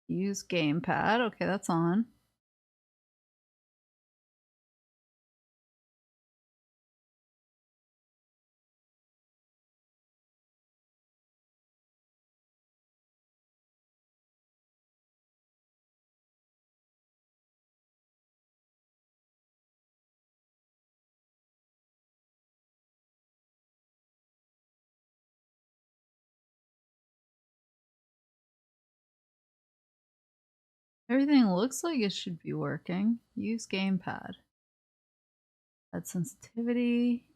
Use gamepad. Okay, that's on. Everything looks like it should be working. Use gamepad. Add sensitivity.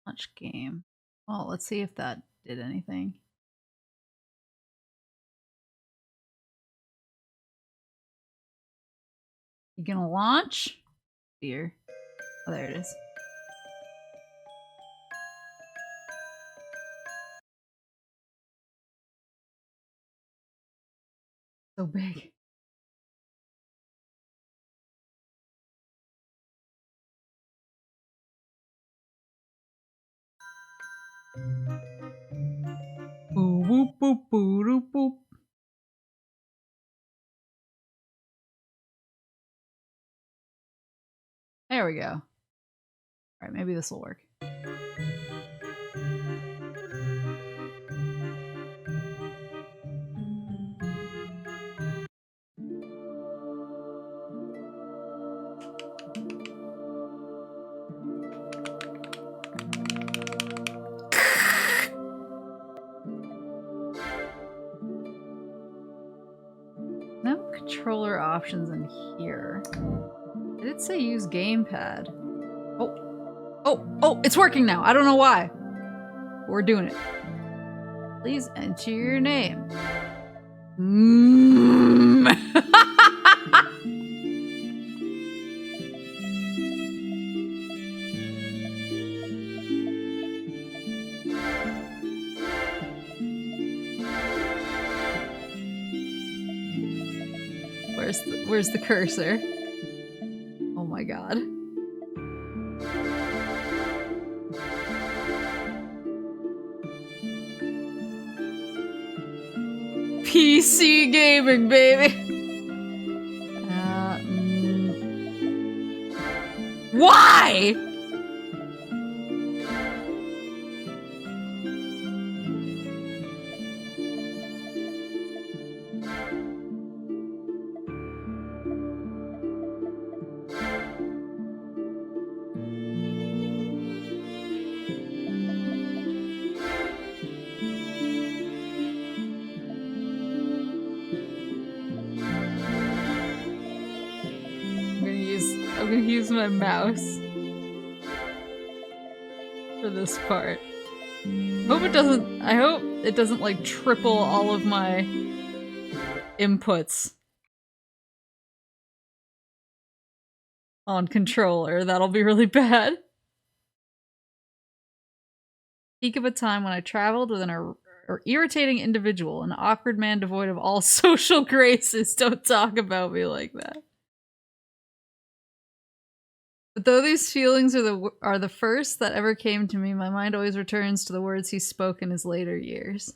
Launch game. Well, let's see if that did anything. You gonna launch? Dear. Oh, there it is. So big. Boop, boop, boop, boop, boop. There we go. All right, maybe this will work. No controller options in here. I did say use gamepad. Oh, it's working now. I don't know why. We're doing it. Please enter your name. Where's the cursor? Oh my god. PC gaming, baby. Why? I'm gonna use my mouse for this part. I hope it doesn't like triple all of my inputs on controller. That'll be really bad. Speak of a time when I traveled with an irritating individual, an awkward man devoid of all social graces. Don't talk about me like that. But though these feelings are the first that ever came to me, my mind always returns to the words he spoke in his later years.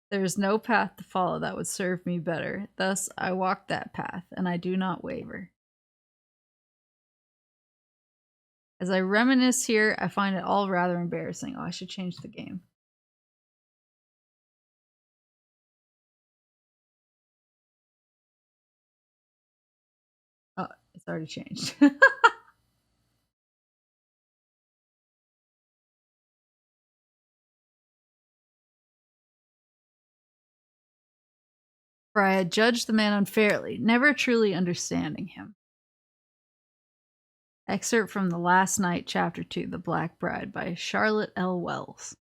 There is no path to follow that would serve me better. Thus, I walk that path, and I do not waver. As I reminisce here, I find it all rather embarrassing. Oh, I should change the game. Oh, it's already changed. For I had judged the man unfairly, never truly understanding him. Excerpt from The Last Night, Chapter 2, The Black Bride by Charlotte L. Wells.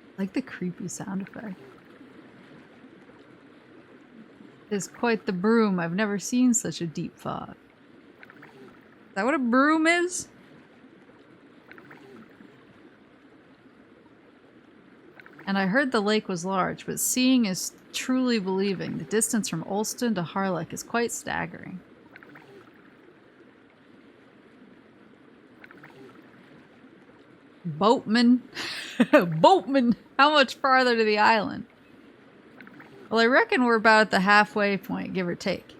I like the creepy sound effect. Is quite the broom. I've never seen such a deep fog. Is that what a broom is? And I heard the lake was large, but seeing is truly believing. The distance from Ulston to Harlech is quite staggering. Boatman. Boatman! How much farther to the island? Well, I reckon we're about at the halfway point, give or take.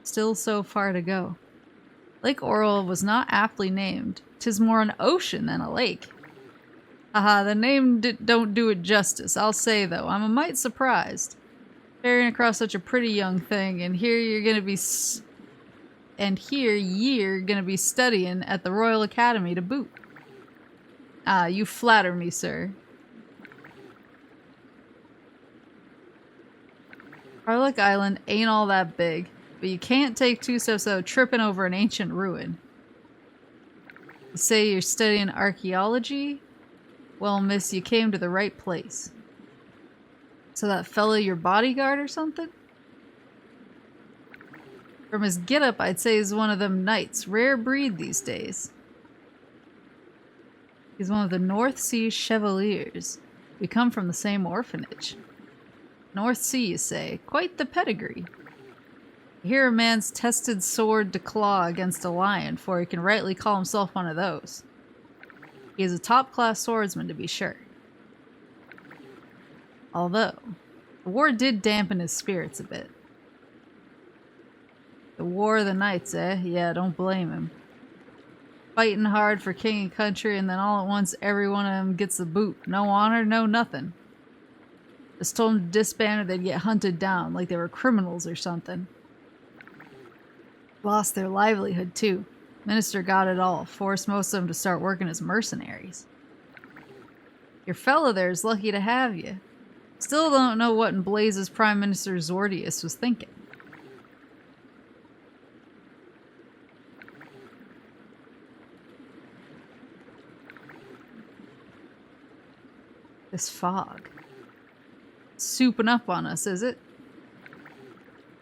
Still so far to go. Lake Orwell was not aptly named. 'Tis more an ocean than a lake. Haha, the name don't do it justice. I'll say, though, I'm a mite surprised. Ferrying across such a pretty young thing, and here you're gonna be studying at the Royal Academy to boot. Ah, you flatter me, sir. Harlech Island ain't all that big, but you can't take 2 steps without tripping over an ancient ruin. You say you're studying archaeology? Well, miss, you came to the right place. So that fella your bodyguard or something? From his getup, I'd say he's one of them knights. Rare breed these days. He's one of the North Sea Chevaliers. We come from the same orphanage. North Sea, you say? Quite the pedigree. You hear a man's tested sword to claw against a lion, for he can rightly call himself one of those. He is a top-class swordsman, to be sure. Although, the war did dampen his spirits a bit. The War of the Knights, eh? Yeah, don't blame him. Fighting hard for king and country, and then all at once every one of them gets the boot. No honor, no nothing. Just told them to disband or they'd get hunted down, like they were criminals or something. Lost their livelihood, too. Minister got it all, forced most of them to start working as mercenaries. Your fellow there is lucky to have you. Still don't know what in blazes Prime Minister Zordius was thinking. This fog. Souping up on us, is it?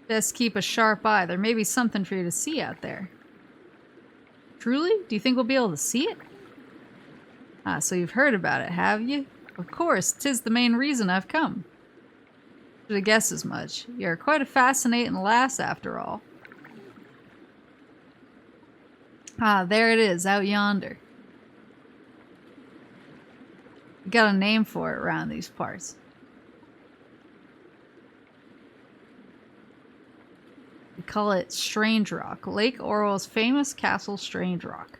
Best keep a sharp eye. There may be something for you to see out there. Truly? Do you think we'll be able to see it? Ah, so you've heard about it, have you? Of course, 'tis the main reason I've come. Should have guessed as much. You're quite a fascinating lass, after all. Ah, there it is, out yonder. You got a name for it around these parts. We call it Strange Rock. Lake Orwell's famous castle, Strange Rock.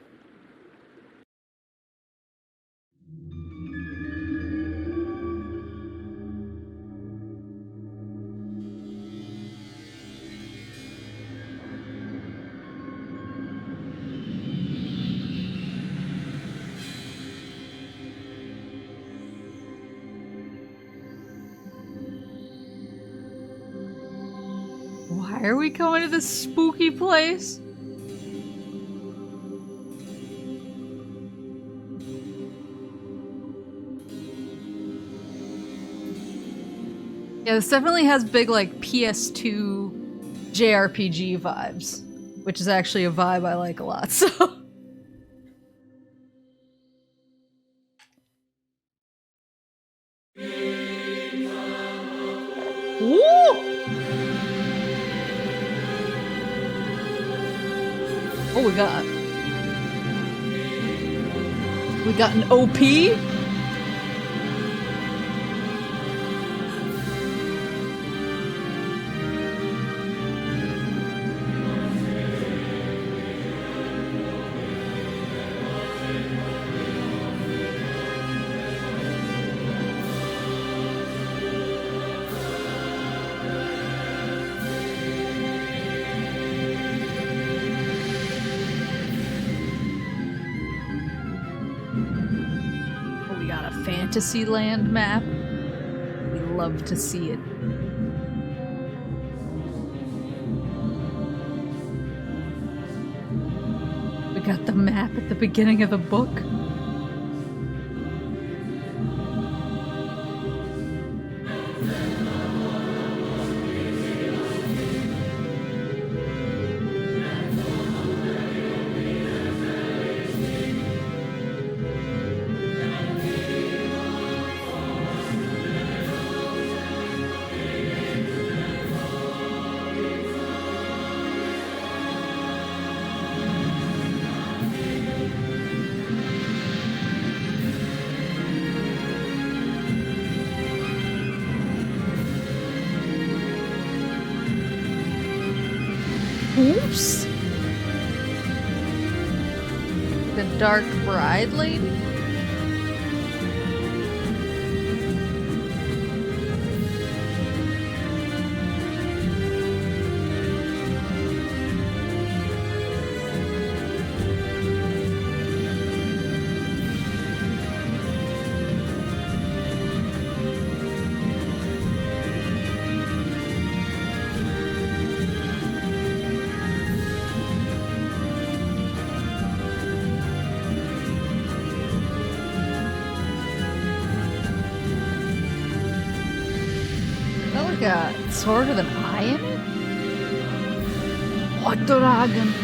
Why are we going to this spooky place? Yeah, this definitely has big, like, PS2 JRPG vibes, which is actually a vibe I like a lot, so... Woo! Oh, we got an OP? Fantasyland map. We love to see it. We got the map at the beginning of the book. Oops. The dark bride lady? A sword with an eye in it? What dragon?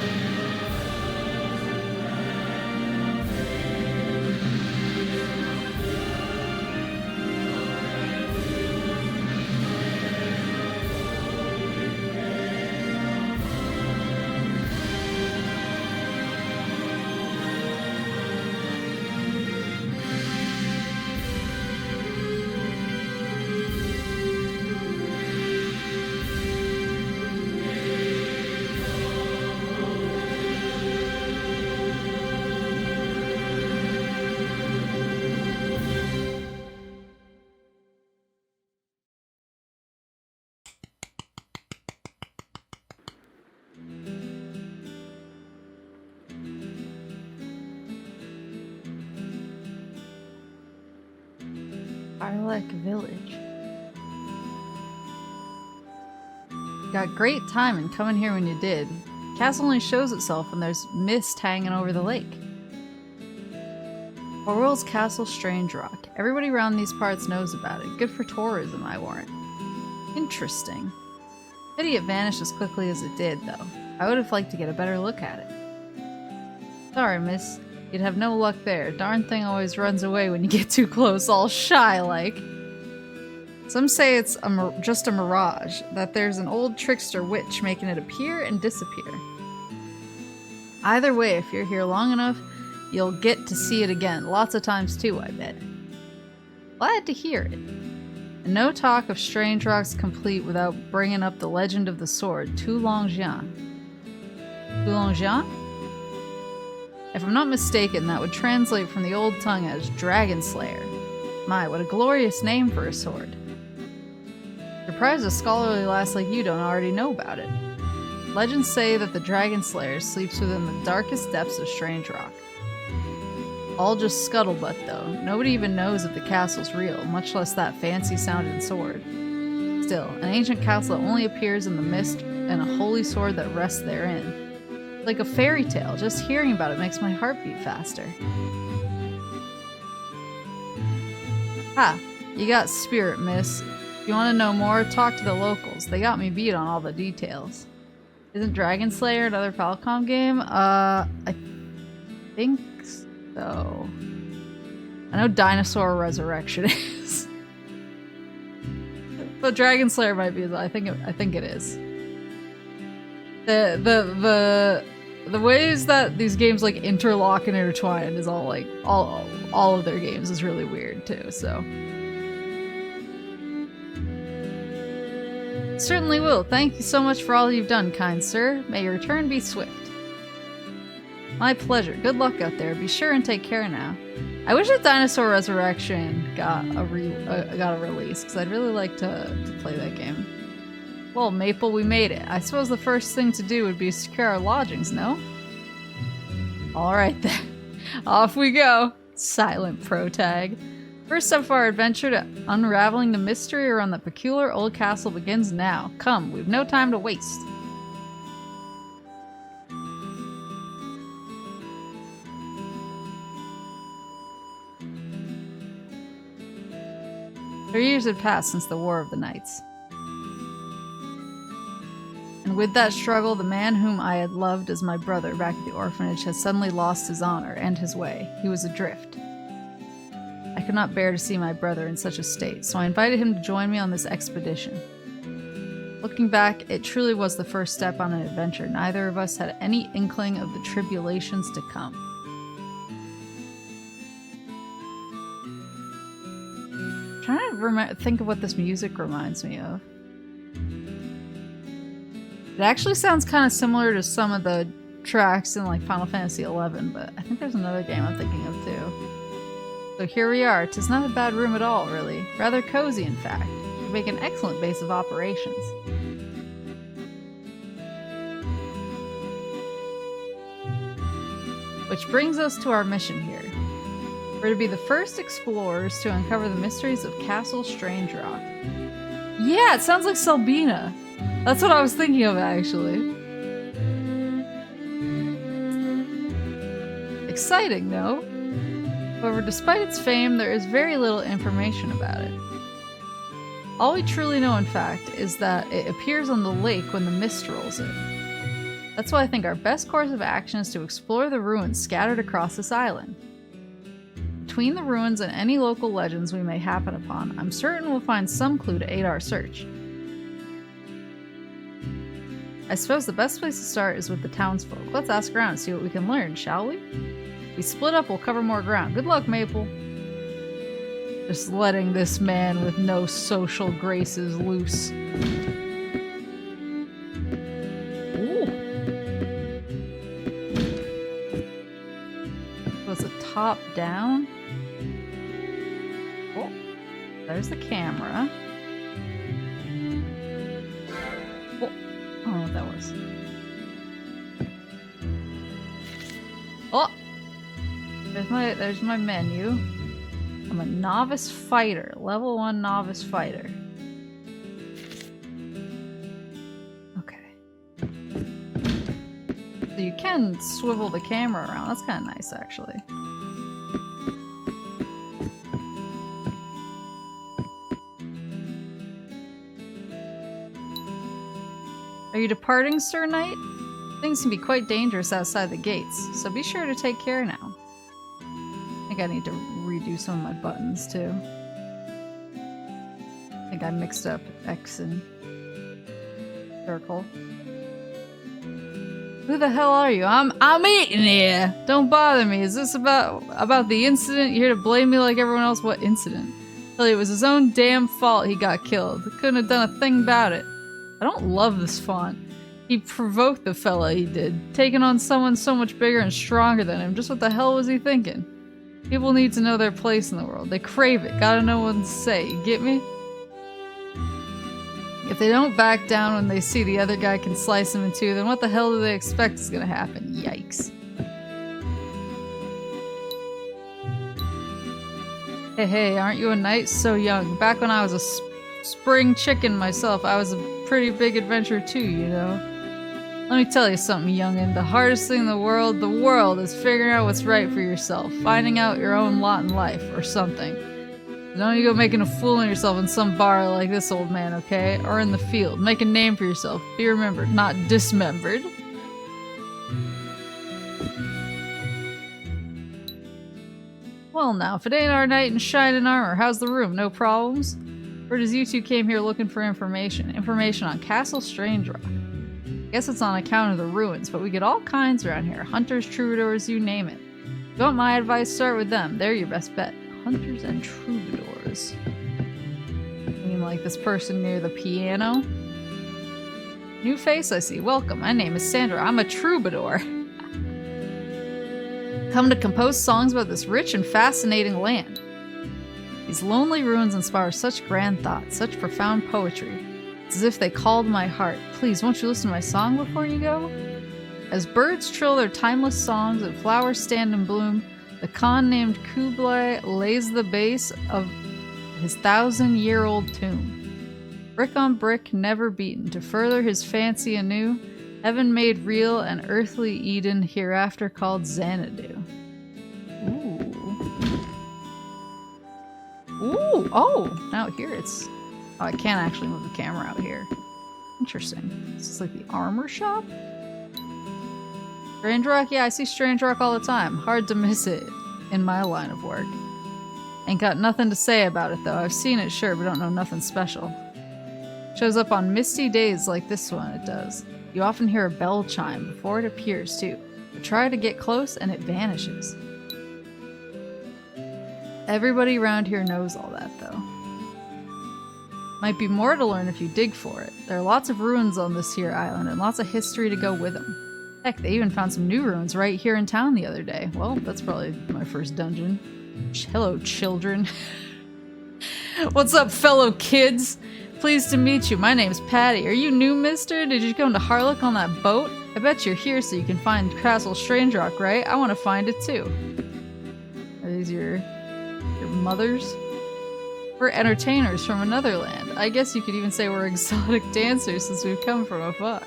Arlek Village. Got great timing coming here when you did. Castle only shows itself when there's mist hanging over the lake. Orwell's Castle Strange Rock. Everybody around these parts knows about it. Good for tourism, I warrant. Interesting. Pity it vanished as quickly as it did, though. I would have liked to get a better look at it. Sorry, miss. You'd have no luck there. Darn thing always runs away when you get too close, all shy-like. Some say it's just a mirage, that there's an old trickster witch making it appear and disappear. Either way, if you're here long enough, you'll get to see it again. Lots of times too, I bet. Glad to hear it. And no talk of Strange Rocks complete without bringing up the legend of the sword, Toulongian. Toulongian? If I'm not mistaken, that would translate from the old tongue as Dragon Slayer. My, what a glorious name for a sword. Surprised a scholarly lass like you don't already know about it. Legends say that the Dragon Slayer sleeps within the darkest depths of Strange Rock. All just scuttlebutt, though. Nobody even knows if the castle's real, much less that fancy-sounding sword. Still, an ancient castle that only appears in the mist and a holy sword that rests therein. Like a fairy tale, just hearing about it makes my heart beat faster. Ha! You got spirit, miss. If you want to know more, talk to the locals. They got me beat on all the details. Isn't Dragon Slayer another Falcom game? I think so. I know Dinosaur Resurrection is. But Dragon Slayer might be. I think it is. The ways that these games like interlock and intertwine is all like all of their games is really weird too. So certainly will. Thank you so much for all you've done, kind sir. May your return be swift. My pleasure. Good luck out there. Be sure and take care now. I wish that Dinosaur Resurrection got a release because I'd really like to play that game. Well, Maple, we made it. I suppose the first thing to do would be secure our lodgings, no? Alright then. Off we go. Silent protag. First step of our adventure to unraveling the mystery around the peculiar old castle begins now. Come, we've no time to waste. Three years had passed since the War of the Knights. And with that struggle, the man whom I had loved as my brother back at the orphanage has suddenly lost his honor and his way. He was adrift. I could not bear to see my brother in such a state, so I invited him to join me on this expedition. Looking back, it truly was the first step on an adventure. Neither of us had any inkling of the tribulations to come. I'm trying to think of what this music reminds me of. It actually sounds kind of similar to some of the tracks in like Final Fantasy XI, but I think there's another game I'm thinking of too. So here we are. 'Tis not a bad room at all, really. Rather cozy, in fact. Would make an excellent base of operations. Which brings us to our mission here. We're to be the first explorers to uncover the mysteries of Castle Strange Rock. Yeah, it sounds like Selbina. That's what I was thinking of, actually. Exciting, though. However, despite its fame, there is very little information about it. All we truly know, in fact, is that it appears on the lake when the mist rolls in. That's why I think our best course of action is to explore the ruins scattered across this island. Between the ruins and any local legends we may happen upon, I'm certain we'll find some clue to aid our search. I suppose the best place to start is with the townsfolk. Let's ask around and see what we can learn, shall we? If we split up, we'll cover more ground. Good luck, Maple. Just letting this man with no social graces loose. Ooh. So it's a top down. Oh, there's the camera. Oh, I don't know what that was. Oh! There's my menu. I'm a novice fighter. Level 1 novice fighter. Okay. So you can swivel the camera around. That's kind of nice, actually. Are you departing, Sir Knight? Things can be quite dangerous outside the gates, so be sure to take care now. I think I need to redo some of my buttons, too. I think I mixed up X and circle. Who the hell are you? I'm eating here! Don't bother me. Is this about the incident? You're here to blame me like everyone else? What incident? Tell you, it was his own damn fault he got killed. Couldn't have done a thing about it. I don't love this font. He provoked the fella, he did. Taking on someone so much bigger and stronger than him. Just what the hell was he thinking? People need to know their place in the world. They crave it. Gotta know what to say. You get me? If they don't back down when they see the other guy can slice them in two, then what the hell do they expect is gonna happen? Yikes. Hey, aren't you a knight? So young. Back when I was a spring chicken myself, I was a pretty big adventurer too, you know? Let me tell you something, youngin'. The hardest thing in the world is figuring out what's right for yourself. Finding out your own lot in life, or something. Don't you go making a fool of yourself in some bar like this old man, okay? Or in the field. Make a name for yourself. Be remembered, not dismembered. Well now, if it ain't our knight in shining armor, how's the room? No problems? Word is you two came here looking for information. Information on Castle Strange Rock. Guess it's on account of the ruins, but we get all kinds around here. Hunters, troubadours, you name it. If you want my advice, start with them. They're your best bet. Hunters and troubadours. I mean, like this person near the piano? New face, I see. Welcome. My name is Sandra. I'm a troubadour. Come to compose songs about this rich and fascinating land. These lonely ruins inspire such grand thoughts, such profound poetry. It's as if they called my heart. Please, won't you listen to my song before you go? As birds trill their timeless songs and flowers stand in bloom, the Khan named Kublai lays the base of his 1,000-year-old tomb. Brick on brick, never beaten, to further his fancy anew, heaven made real and earthly Eden hereafter called Xanadu. Ooh, oh, now here it's... Oh, I can't actually move the camera out here. Interesting. This is like the armor shop? Strange Rock? Yeah, I see Strange Rock all the time. Hard to miss it in my line of work. Ain't got nothing to say about it though. I've seen it, sure, but don't know nothing special. Shows up on misty days like this one, it does. You often hear a bell chime before it appears too. But try to get close and it vanishes. Everybody around here knows all that though. Might be more to learn if you dig for it. There are lots of ruins on this here island and lots of history to go with them. Heck, they even found some new ruins right here in town the other day. Well, that's probably my first dungeon. Hello, children. What's up, fellow kids? Pleased to meet you. My name's Patty. Are you new, mister? Did you come to Harlock on that boat? I bet you're here so you can find Castle Strange Rock, right? I want to find it too. Are these your mothers? We're entertainers from another land. I guess you could even say we're exotic dancers since we've come from afar.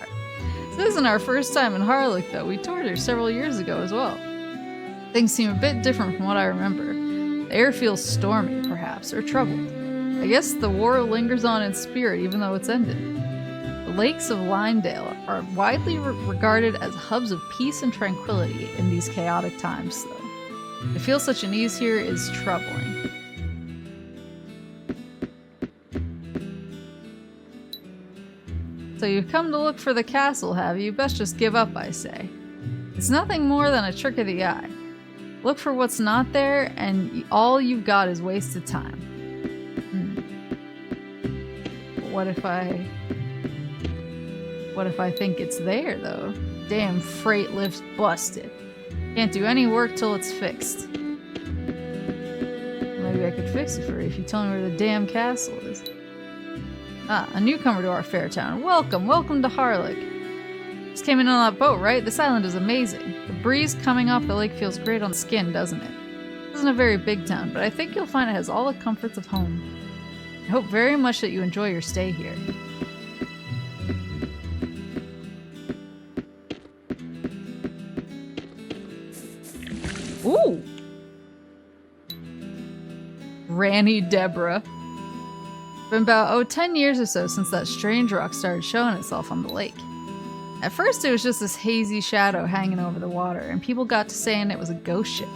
This isn't our first time in Harlock, though. We toured here several years ago as well. Things seem a bit different from what I remember. The air feels stormy, perhaps, or troubled. I guess the war lingers on in spirit even though it's ended. The lakes of Lynedale are widely regarded as hubs of peace and tranquility in these chaotic times, though. To feel such an ease here is troubling. So you've come to look for the castle, have you? Best just give up, I say. It's nothing more than a trick of the eye. Look for what's not there, and all you've got is wasted time. What if I think it's there, though? Damn freight lift's busted. Can't do any work till it's fixed. Maybe I could fix it for you if you tell me where the damn castle is. Ah, a newcomer to our fair town. Welcome to Harlock. Just came in on that boat, right? This island is amazing. The breeze coming off the lake feels great on the skin, doesn't it? This isn't a very big town, but I think you'll find it has all the comforts of home. I hope very much that you enjoy your stay here. Ooh! Granny Deborah. Been about 10 years or so since that strange rock started showing itself on the lake. At first it was just this hazy shadow hanging over the water, and people got to saying it was a ghost ship.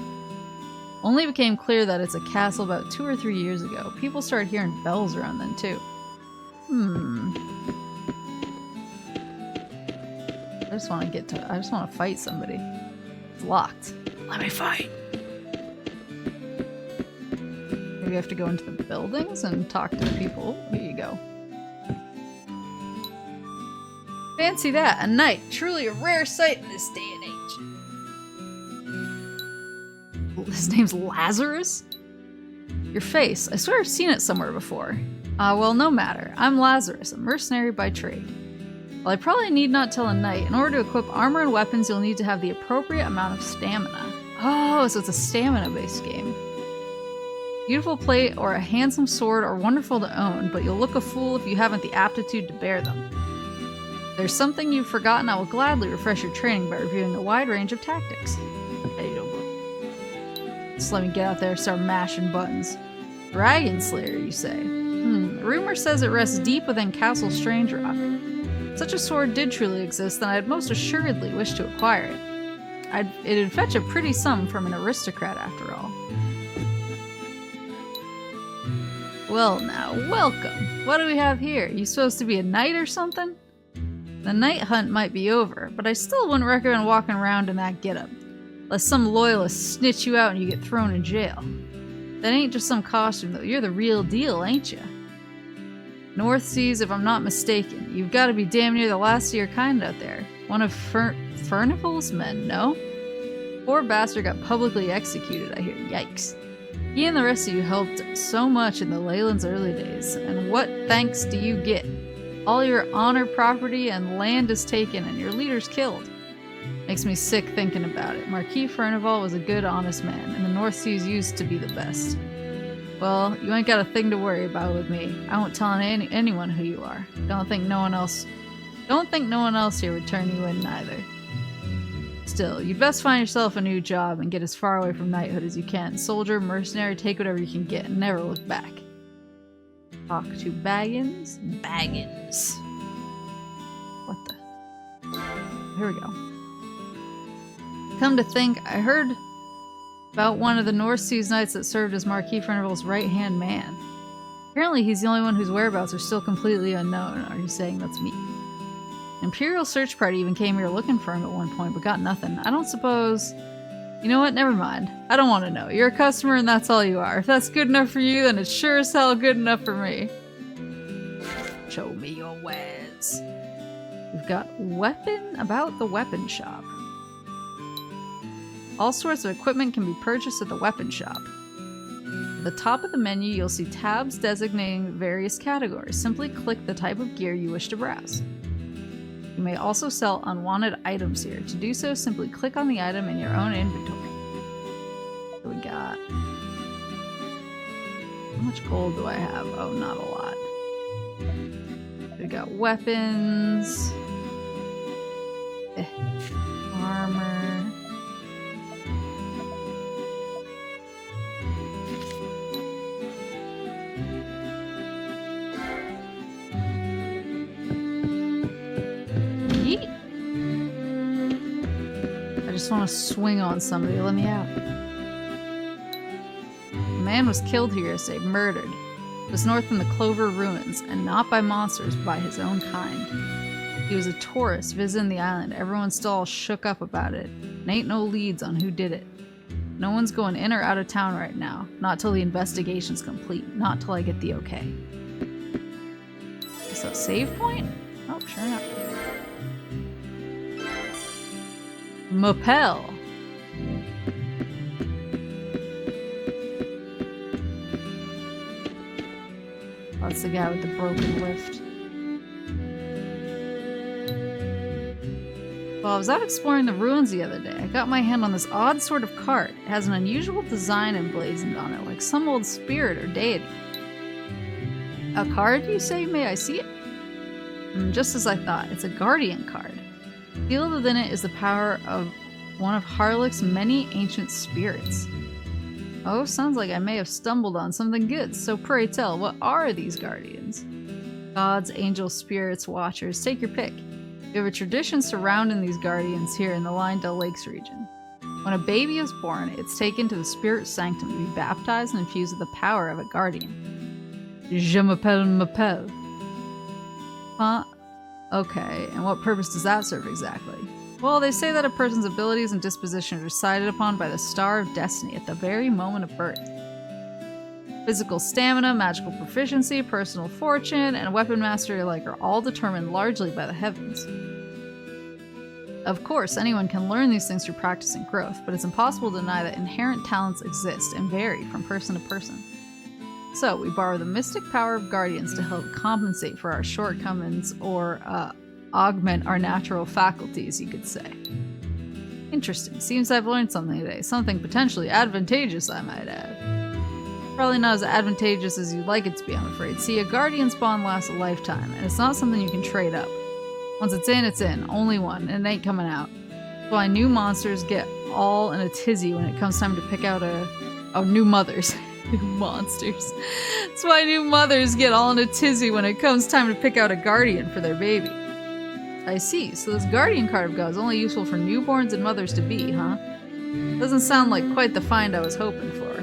Only became clear that it's a castle about 2 or 3 years ago. People started hearing bells around then too. I just want to fight somebody. It's locked. Let me fight. Maybe I have to go into the buildings and talk to the people. Here you go. Fancy that, a knight. Truly a rare sight in this day and age. His name's Lazarus? Your face. I swear I've seen it somewhere before. Well, no matter. I'm Lazarus, a mercenary by trade. Well, I probably need not tell a knight. In order to equip armor and weapons, you'll need to have the appropriate amount of stamina. Oh, so it's a stamina-based game. Beautiful plate or a handsome sword are wonderful to own, but you'll look a fool if you haven't the aptitude to bear them. If there's something you've forgotten, I will gladly refresh your training by reviewing a wide range of tactics. There you go. Just let me get out there and start mashing buttons. Dragon Slayer, you say? Rumor says it rests deep within Castle Strange Rock. If such a sword did truly exist, then I'd most assuredly wish to acquire it. It'd fetch a pretty sum from an aristocrat, after all. Well now, welcome. What do we have here? You supposed to be a knight or something? The night hunt might be over, but I still wouldn't recommend walking around in that getup. Lest some loyalists snitch you out and you get thrown in jail. That ain't just some costume though, you're the real deal, ain't ya? North Seas, if I'm not mistaken. You've got to be damn near the last of your kind out there. One of Furnival's men, no? Poor bastard got publicly executed, I hear. Yikes. He and the rest of you helped so much in the Leyland's early days, and what thanks do you get? All your honor, property, and land is taken, and your leader's killed. Makes me sick thinking about it. Marquis Furnival was a good, honest man, and the North Seas used to be the best. Well, you ain't got a thing to worry about with me. I won't tell anyone who you are. Don't think no one else here would turn you in neither. Still, you'd best find yourself a new job and get as far away from knighthood as you can. Soldier, mercenary, take whatever you can get and never look back. Talk to Baggins? Baggins. What the? Here we go. Come to think, I heard about one of the North Seas knights that served as Marquis Furnival's right-hand man. Apparently he's the only one whose whereabouts are still completely unknown. Are you saying that's me? Imperial search party even came here looking for him at one point, but got nothing. I don't suppose... You know what? Never mind. I don't want to know. You're a customer and that's all you are. If that's good enough for you, then it's sure as hell good enough for me. Show me your wares. We've got weapon about the weapon shop. All sorts of equipment can be purchased at the weapon shop. At the top of the menu, you'll see tabs designating various categories. Simply click the type of gear you wish to browse. You may also sell unwanted items here. To do so, simply click on the item in your own inventory. What do we got? How much gold do I have? Oh, not a lot. We got weapons. Armor. Yeet. I just want to swing on somebody. Let me out. A man was killed here yesterday, murdered. It was north in the Clover Ruins, and not by monsters, but by his own kind. He was a tourist visiting the island. Everyone's still all shook up about it. And ain't no leads on who did it. No one's going in or out of town right now. Not till the investigation's complete. Not till I get the okay. Is that a save point? Oh, sure enough. Maple. That's the guy with the broken lift. Well, I was out exploring the ruins the other day. I got my hand on this odd sort of cart. It has an unusual design emblazoned on it, like some old spirit or deity. A card, you say? May I see it? Just as I thought, it's a guardian card. Sealed within it is the power of one of Harlech's many ancient spirits. Oh, sounds like I may have stumbled on something good. So pray tell, what are these guardians? Gods, angels, spirits, watchers, take your pick. We have a tradition surrounding these guardians here in the Lynedale Lakes region. When a baby is born, it's taken to the spirit sanctum to be baptized and infused with the power of a guardian. Je m'appelle Maple. Huh? Okay, and what purpose does that serve exactly? Well, they say that a person's abilities and disposition are decided upon by the star of destiny at the very moment of birth. Physical stamina, magical proficiency, personal fortune, and weapon mastery alike are all determined largely by the heavens. Of course, anyone can learn these things through practice and growth, but it's impossible to deny that inherent talents exist and vary from person to person. So, we borrow the mystic power of guardians to help compensate for our shortcomings or, augment our natural faculties, you could say. Interesting. Seems I've learned something today. Something potentially advantageous, I might add. Probably not as advantageous as you'd like it to be, I'm afraid. See, a guardian's bond lasts a lifetime, and it's not something you can trade up. Once it's in, only one, and it ain't coming out. That's why new monsters get all in a tizzy when it comes time to pick out new mothers. New monsters. That's why new mothers get all in a tizzy when it comes time to pick out a guardian for their baby. I see, so this guardian card I've got is only useful for newborns and mothers-to-be, huh? Doesn't sound like quite the find I was hoping for.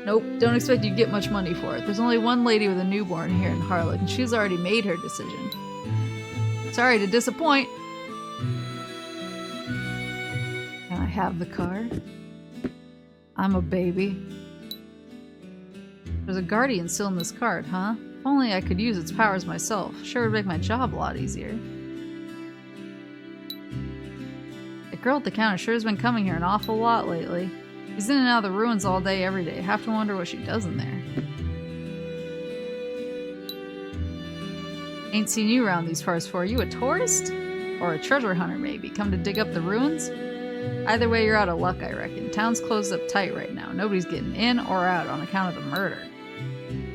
Nope, don't expect you to get much money for it. There's only one lady with a newborn here in Harlech, and she's already made her decision. Sorry to disappoint. Can I have the card? I'm a baby. There's a guardian still in this card, huh? If only I could use its powers myself. Sure would make my job a lot easier. The girl at the counter sure has been coming here an awful lot lately. She's in and out of the ruins all day, every day. Have to wonder what she does in there. Ain't seen you around these parts before. You a tourist? Or a treasure hunter, maybe? Come to dig up the ruins? Either way, you're out of luck, I reckon. Town's closed up tight right now. Nobody's getting in or out on account of the murder.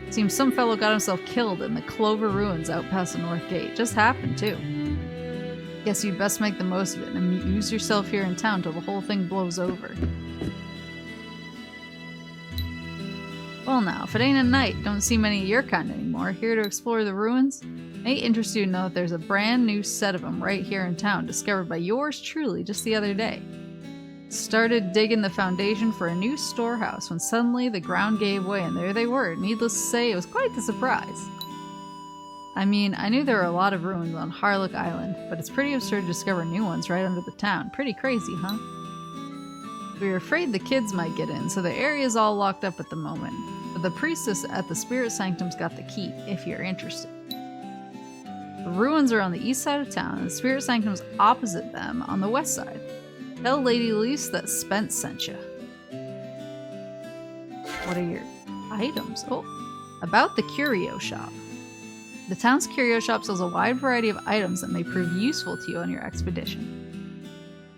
Seems some fellow got himself killed in the Clover Ruins out past the North Gate. Just happened, too. Guess you'd best make the most of it and amuse yourself here in town till the whole thing blows over. Well now, if it ain't a night, don't see many of your kind anymore. Here to explore the ruins? May interest you to know that there's a brand new set of them right here in town, discovered by yours truly just the other day. Started digging the foundation for a new storehouse when suddenly the ground gave way and there they were. Needless to say, it was quite the surprise. I mean, I knew there were a lot of ruins on Harlech Island, but it's pretty absurd to discover new ones right under the town. Pretty crazy, huh? We were afraid the kids might get in, so the area's all locked up at the moment. But the priestess at the Spirit Sanctum's got the key, if you're interested. The ruins are on the east side of town, and the spirit sanctum's opposite them on the west side. Tell Lady Elise that Spence sent you. What are your items? Oh, about the curio shop. The town's curio shop sells a wide variety of items that may prove useful to you on your expedition.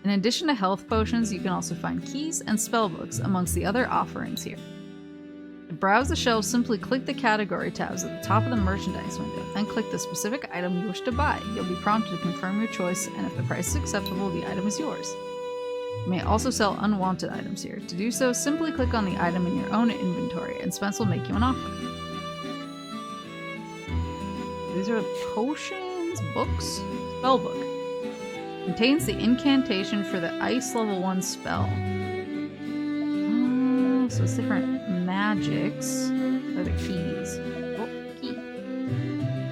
In addition to health potions, you can also find keys and spellbooks amongst the other offerings here. To browse the shelves, simply click the category tabs at the top of the merchandise window, then click the specific item you wish to buy. You'll be prompted to confirm your choice, and if the price is acceptable, the item is yours. You may also sell unwanted items here. To do so, simply click on the item in your own inventory, and Spence will make you an offer. These are potions, books, spellbook. Contains the incantation for the ice level 1 spell. Oh, so it's different magics. Or the keys. Oh, key.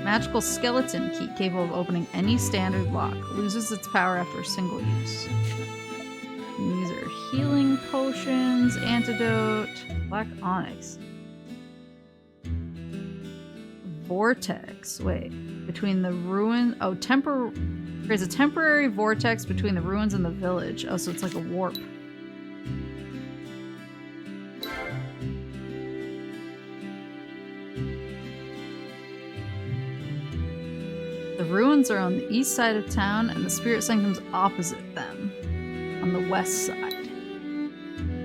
Magical skeleton key capable of opening any standard lock. Loses its power after a single use. And these are healing potions, antidote, black onyx. Vortex. Wait. Between the ruin. Oh, there's a temporary vortex between the ruins and the village. Oh, so it's like a warp. The ruins are on the east side of town, and the spirit sanctum's opposite them, on the west side.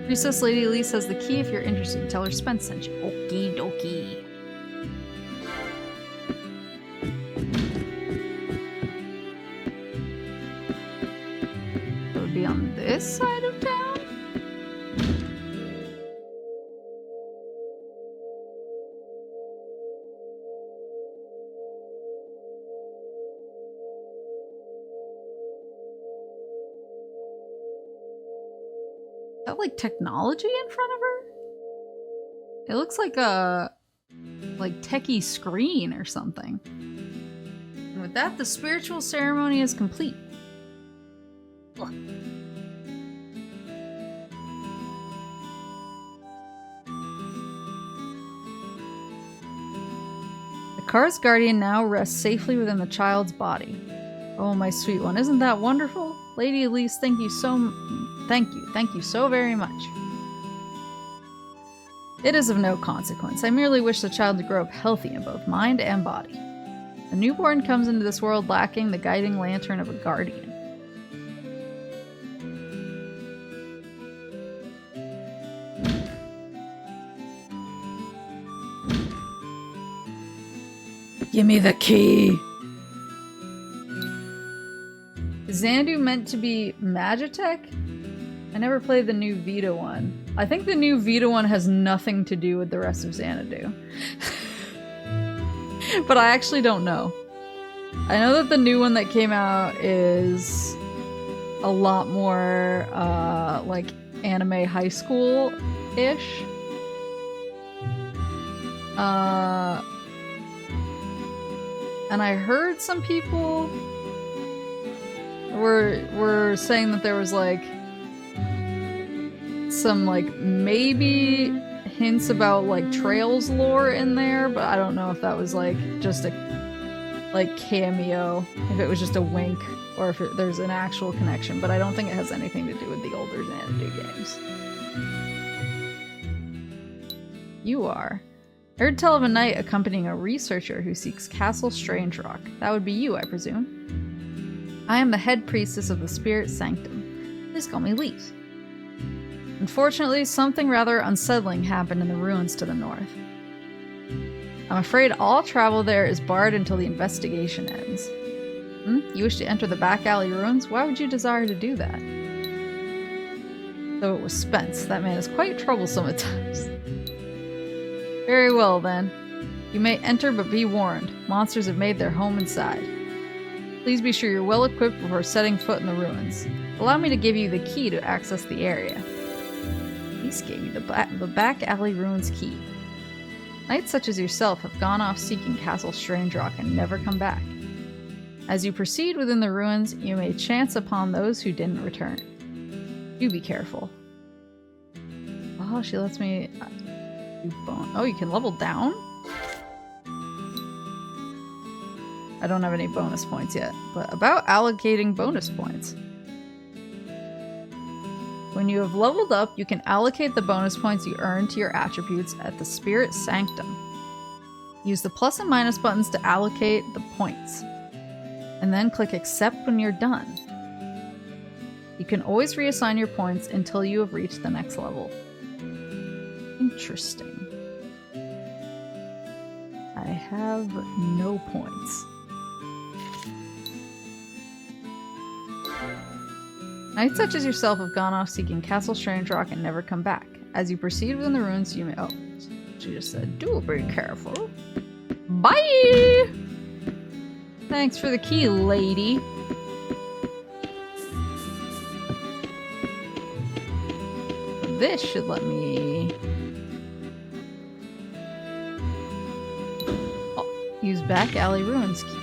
Princess Lady Elise has the key if you're interested. Tell her Spence sent you. Okie dokie. Be on this side of town? Is that like technology in front of her? It looks like a techie screen or something. And with that, the spiritual ceremony is complete. Ugh. The car's guardian now rests safely within the child's body. Oh, my sweet one, isn't that wonderful? Lady Elise, thank you so very much. It is of no consequence. I merely wish the child to grow up healthy in both mind and body. A newborn comes into this world lacking the guiding lantern of a guardian. Give me the key! Is Xanadu meant to be Magitech? I never played the new Vita one. I think the new Vita one has nothing to do with the rest of Xanadu. But I actually don't know. I know that the new one that came out is a lot more, like, anime high school-ish. And I heard some people were saying that there was like some like maybe hints about like Trails lore in there, but I don't know if that was like just a like cameo, if it was just a wink, or if there's an actual connection, but I don't think it has anything to do with the older Xanadu games. You are. I heard tell of a knight accompanying a researcher who seeks Castle Strange Rock. That would be you, I presume. I am the head priestess of the Spirit Sanctum. Please call me Leaf. Unfortunately, something rather unsettling happened in the ruins to the north. I'm afraid all travel there is barred until the investigation ends. You wish to enter the back alley ruins? Why would you desire to do that? Though it was Spence, that man is quite troublesome at times. Very well, then. You may enter, but be warned. Monsters have made their home inside. Please be sure you're well equipped before setting foot in the ruins. Allow me to give you the key to access the area. He's gave you the back alley ruins key. Knights such as yourself have gone off seeking Castle Strange Rock and never come back. As you proceed within the ruins, you may chance upon those who didn't return. Do be careful. Oh, she lets me... Oh, you can level down? I don't have any bonus points yet, but about allocating bonus points. When you have leveled up, you can allocate the bonus points you earn to your attributes at the Spirit Sanctum. Use the plus and minus buttons to allocate the points, and then click Accept when you're done. You can always reassign your points until you have reached the next level. Interesting. I have no points. Knights such as yourself have gone off seeking Castle Strange Rock and never come back. As you proceed within the ruins, you may— oh, she just said, do be careful. Bye! Thanks for the key, lady. This should let me... oh, use Back Alley Ruins key.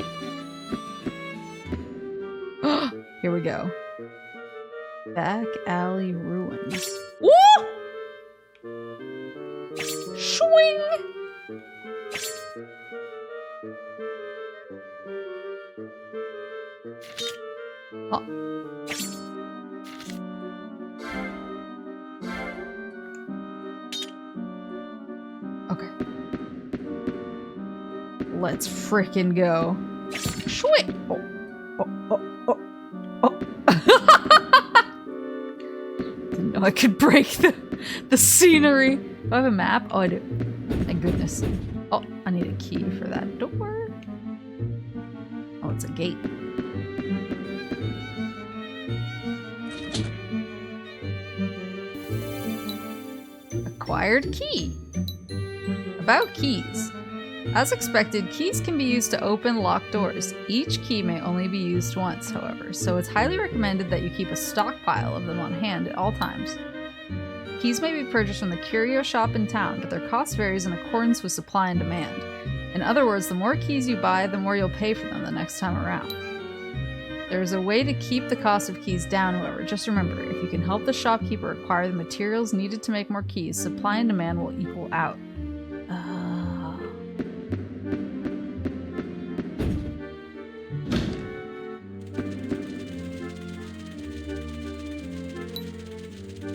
Here we go. Back Alley Ruins. Woo! Swing! Oh. Okay. Let's frickin' go. Swing! Oh. Didn't know I could break the scenery. Do I have a map? Oh, I do. Thank goodness. Oh, I need a key for that door. Oh, it's a gate. Acquired key. About keys. As expected, keys can be used to open locked doors. Each key may only be used once, however, so it's highly recommended that you keep a stockpile of them on hand at all times. Keys may be purchased from the curio shop in town, but their cost varies in accordance with supply and demand. In other words, the more keys you buy, the more you'll pay for them the next time around. There is a way to keep the cost of keys down, however. Just remember, if you can help the shopkeeper acquire the materials needed to make more keys, supply and demand will equal out.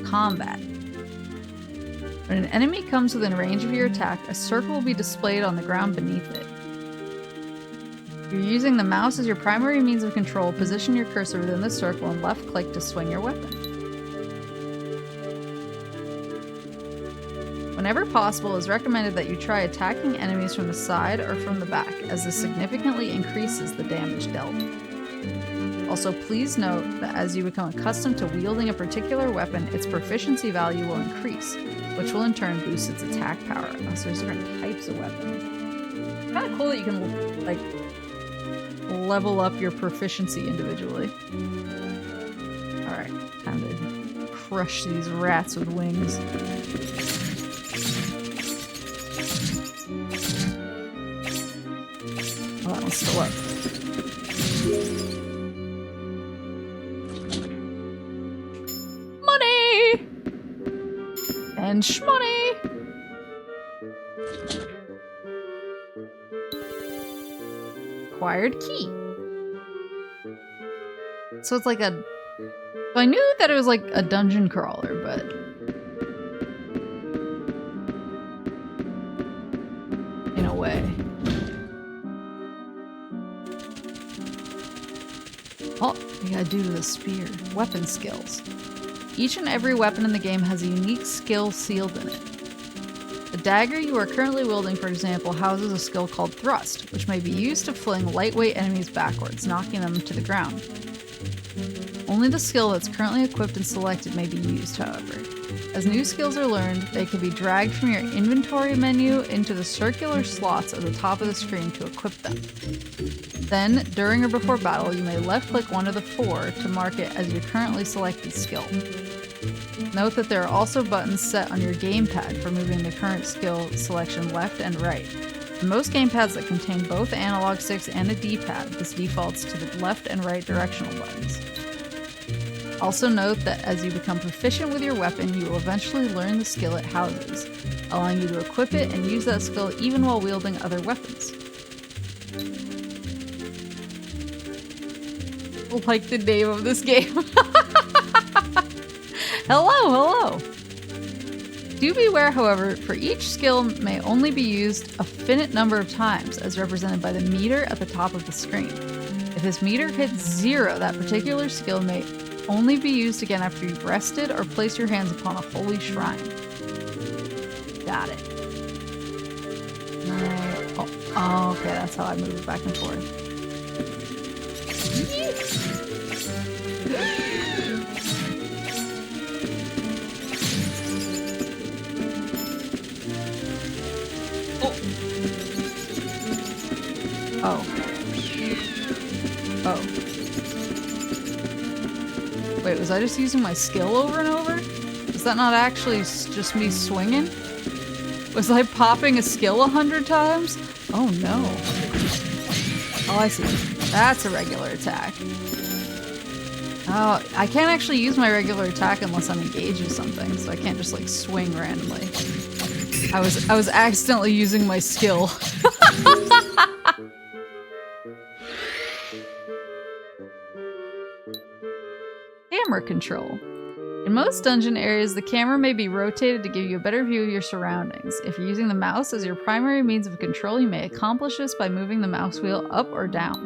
Combat. When an enemy comes within range of your attack, a circle will be displayed on the ground beneath it. If you're using the mouse as your primary means of control, position your cursor within the circle and left click to swing your weapon. Whenever possible, it is recommended that you try attacking enemies from the side or from the back, as this significantly increases the damage dealt. Also, please note that as you become accustomed to wielding a particular weapon, its proficiency value will increase, which will in turn boost its attack power. Oh, so there's different types of weapons. Kind of cool that you can, like, level up your proficiency individually. Alright, time to crush these rats with wings. Oh, that one's still up. And shmoney! Acquired key. So it's like a... So I knew that it was like a dungeon crawler, but... in a way. Oh, you gotta do the spear. Weapon skills. Each and every weapon in the game has a unique skill sealed in it. The dagger you are currently wielding, for example, houses a skill called Thrust, which may be used to fling lightweight enemies backwards, knocking them to the ground. Only the skill that's currently equipped and selected may be used, however. As new skills are learned, they can be dragged from your inventory menu into the circular slots at the top of the screen to equip them. Then, during or before battle, you may left-click one of the four to mark it as your currently selected skill. Note that there are also buttons set on your gamepad for moving the current skill selection left and right. In most gamepads that contain both analog sticks and a D-pad, this defaults to the left and right directional buttons. Also note that as you become proficient with your weapon, you will eventually learn the skill it houses, allowing you to equip it and use that skill even while wielding other weapons. like the name of this game. Hello, hello. Do beware, however, for each skill may only be used a finite number of times, as represented by the meter at the top of the screen. If this meter hits 0, that particular skill may only be used again after you've rested or placed your hands upon a holy shrine. Got it. Oh, okay, that's how I move it back and forth. Oh. Oh. Wait, was I just using my skill over and over? Is that not actually just me swinging? Was I popping a skill 100 times? Oh no. Oh, I see. That's a regular attack. Oh, I can't actually use my regular attack unless I'm engaged with something, so I can't just like swing randomly. I was accidentally using my skill. Camera control. In most dungeon areas, the camera may be rotated to give you a better view of your surroundings. If you're using the mouse as your primary means of control, you may accomplish this by moving the mouse wheel up or down.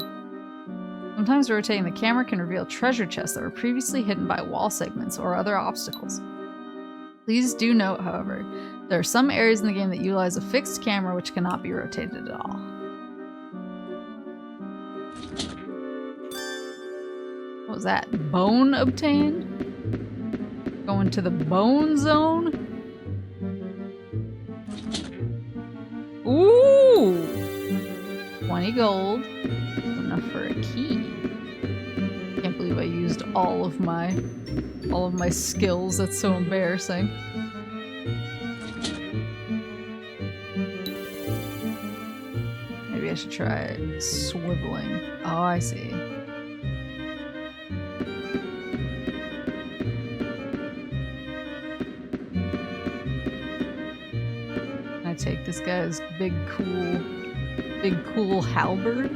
Sometimes rotating the camera can reveal treasure chests that were previously hidden by wall segments or other obstacles. Please do note, however, there are some areas in the game that utilize a fixed camera which cannot be rotated at all. What was that? Bone obtained? Going to the bone zone? Ooh! 20 gold. Enough for a key. Can't believe I used all of my skills. That's so embarrassing. Maybe I should try swiveling. Oh, I see. Take this guy's big cool halberd.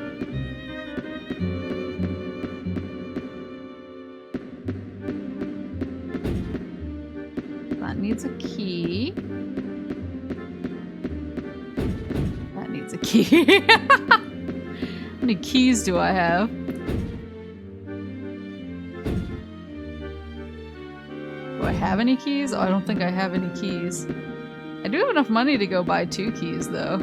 That needs a key. That needs a key. How many keys do I have? Do I have any keys? Oh, I don't think I have any keys. I do have enough money to go buy 2 keys, though.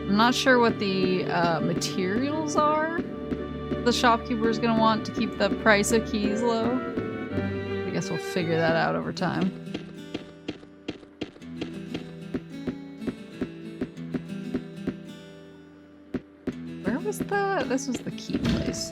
I'm not sure what the materials are the shopkeeper is going to want to keep the price of keys low. I guess we'll figure that out over time. Where was the... This was the key place.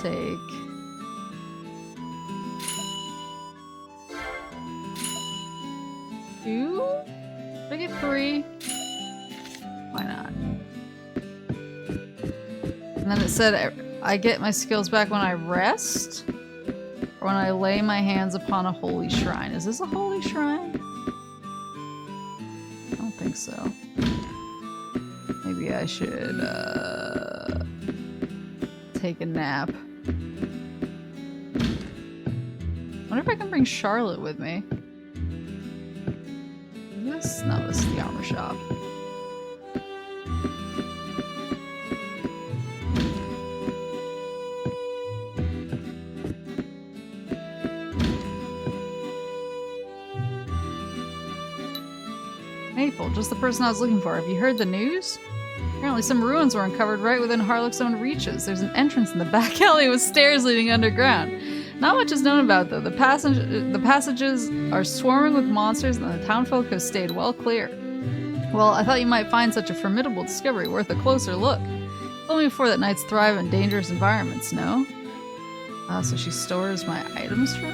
Take 2? Did I get 3? Why not? And then it said I get my skills back when I rest or when I lay my hands upon a holy shrine. Is this a holy shrine? I don't think so. Maybe I should take a nap. I wonder if I can bring Charlotte with me. This? No, this is the armor shop. Maple, just the person I was looking for. Have you heard the news? Apparently some ruins were uncovered right within Harlock's own reaches. There's an entrance in the back alley with stairs leading underground. Not much is known about, though. The passages are swarming with monsters and the townfolk have stayed well clear. Well, I thought you might find such a formidable discovery worth a closer look. Told me before that knights thrive in dangerous environments, no? So she stores my items for me?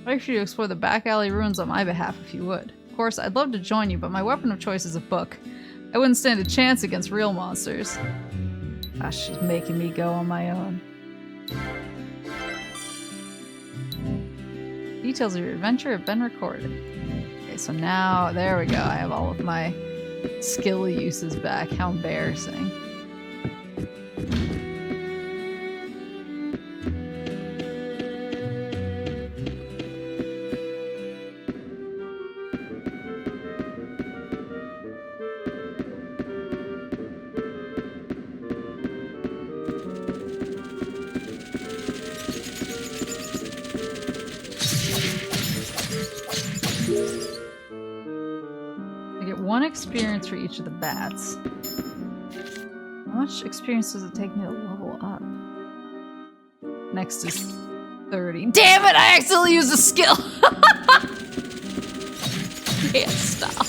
I'd like for you to explore the back alley ruins on my behalf if you would. Of course, I'd love to join you, but my weapon of choice is a book. I wouldn't stand a chance against real monsters. Gosh, she's making me go on my own. Details of your adventure have been recorded. Okay, so now, there we go. I have all of my skill uses back. How embarrassing. Experience for each of the bats. How much experience does it take me to level up? Next is 30. Damn it! I accidentally used a skill! Can't stop.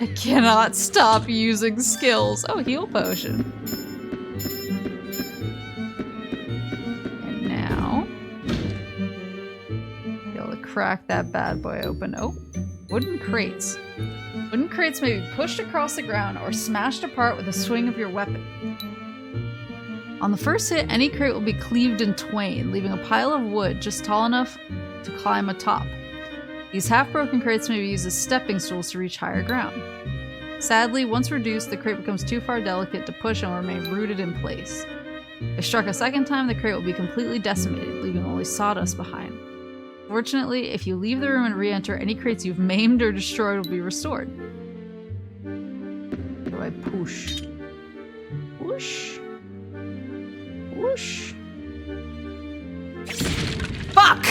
I cannot stop using skills. Oh, heal potion. Crack that bad boy open. Oh, wooden crates. Wooden crates may be pushed across the ground or smashed apart with a swing of your weapon. On the first hit, any crate will be cleaved in twain, leaving a pile of wood just tall enough to climb atop. These half-broken crates may be used as stepping stools to reach higher ground. Sadly, once reduced, the crate becomes too far delicate to push and will remain rooted in place. If struck a second time, the crate will be completely decimated, leaving only sawdust behind. Fortunately, if you leave the room and re-enter, any crates you've maimed or destroyed will be restored. How do I push? Push? Push? Fuck!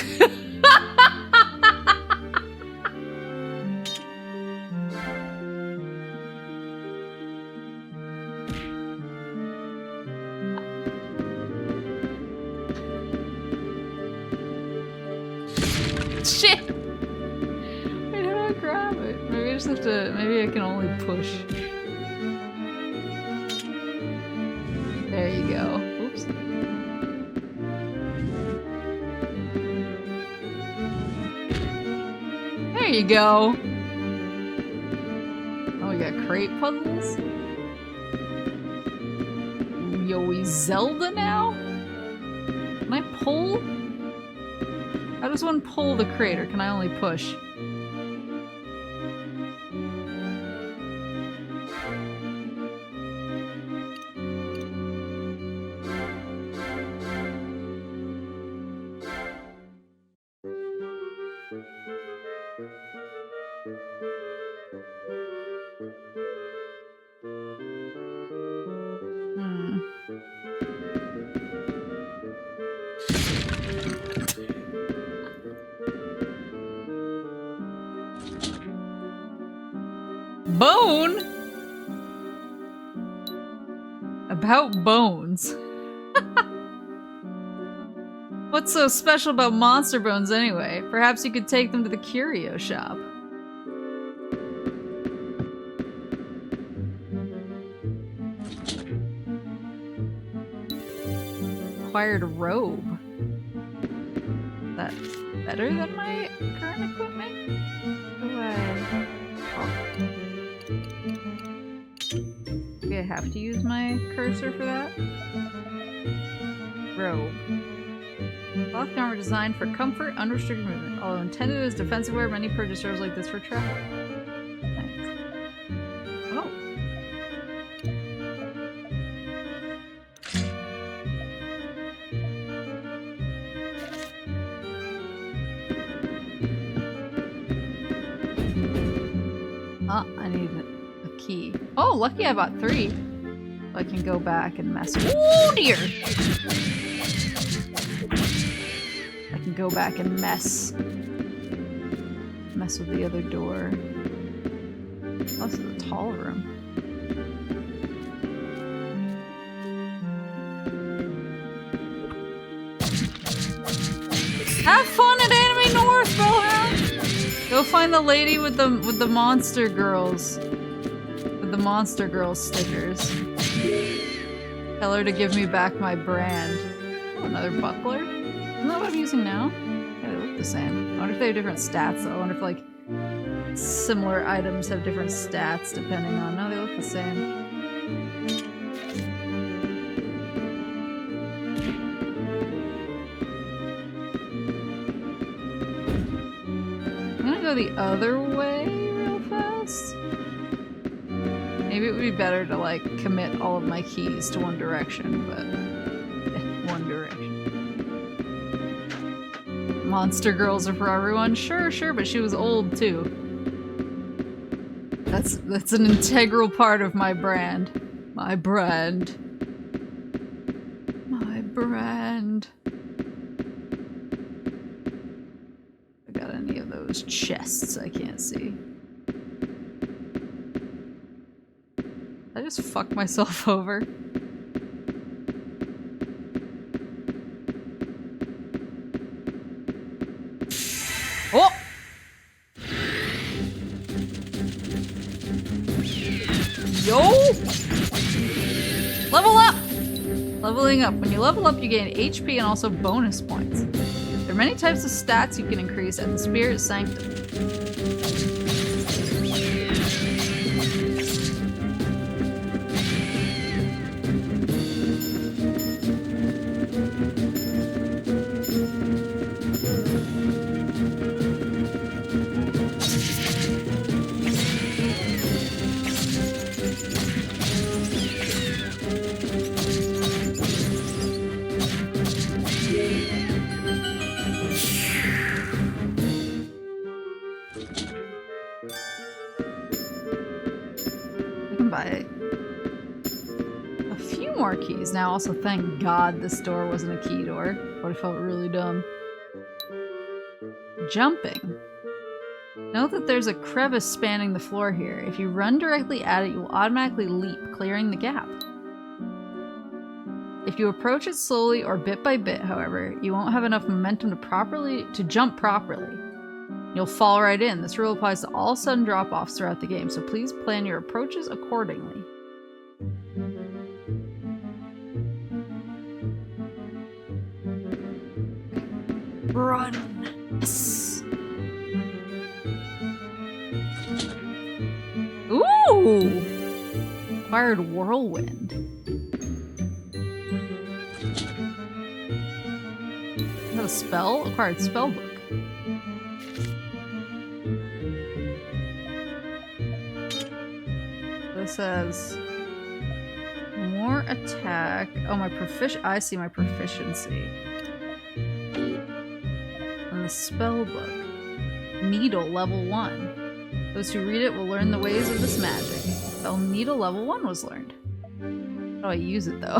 Shit! Wait, how do I grab it? Maybe I just have to. Maybe I can only push. There you go. Oops. There you go. Oh, we got crate puzzles? Yo, we Zelda now? Can I pull? How does one pull the crate, or can I only push? Bone? About bones. What's so special about monster bones anyway? Perhaps you could take them to the curio shop. Acquired a robe. Is that better than my current equipment? How do I... Maybe I have to use my cursor for that? Robe. Cloth armor designed for comfort, unrestricted movement. Although intended as defensive wear, many purchase robes like this for travel. Thanks. Oh. I need a key. Oh, lucky I bought 3. So I can go back and mess with— oh dear! I can go back and mess with the other door. Plus the tall room. Have fun at Anime North, Bellhound! Go find the lady with the monster girls. With the monster girls stickers. Tell her to give me back my brand. Oh, another buckler? Isn't that what I'm using now? Yeah, the same. I wonder if they have different stats though. I wonder if like similar items have different stats depending on... No, they look the same. I'm gonna go the other way real fast. Maybe it would be better to like commit all of my keys to one direction, but one direction. Monster girls are for everyone. Sure, sure, but she was old too. That's an integral part of my brand. My brand. My brand. I got any of those chests I can't see. I just fucked myself over. Oh! Yo! Level up! Leveling up. When you level up, you gain HP and also bonus points. There are many types of stats you can increase at the Spirit Sanctum. Keys now. Also, thank God this door wasn't a key door. Would have felt really dumb. Jumping. Note that there's a crevice spanning the floor here. If you run directly at it, you will automatically leap, clearing the gap. If you approach it slowly or bit by bit, however, you won't have enough momentum to jump properly. You'll fall right in. This rule applies to all sudden drop-offs throughout the game, so please plan your approaches accordingly. Run! Yes. Ooh! Acquired whirlwind. Is that a spell? Acquired spellbook. This says more attack. Oh, my I see my proficiency. The spellbook. Needle level 1. Those who read it will learn the ways of this magic. Spell Needle level 1 was learned. How do I use it though?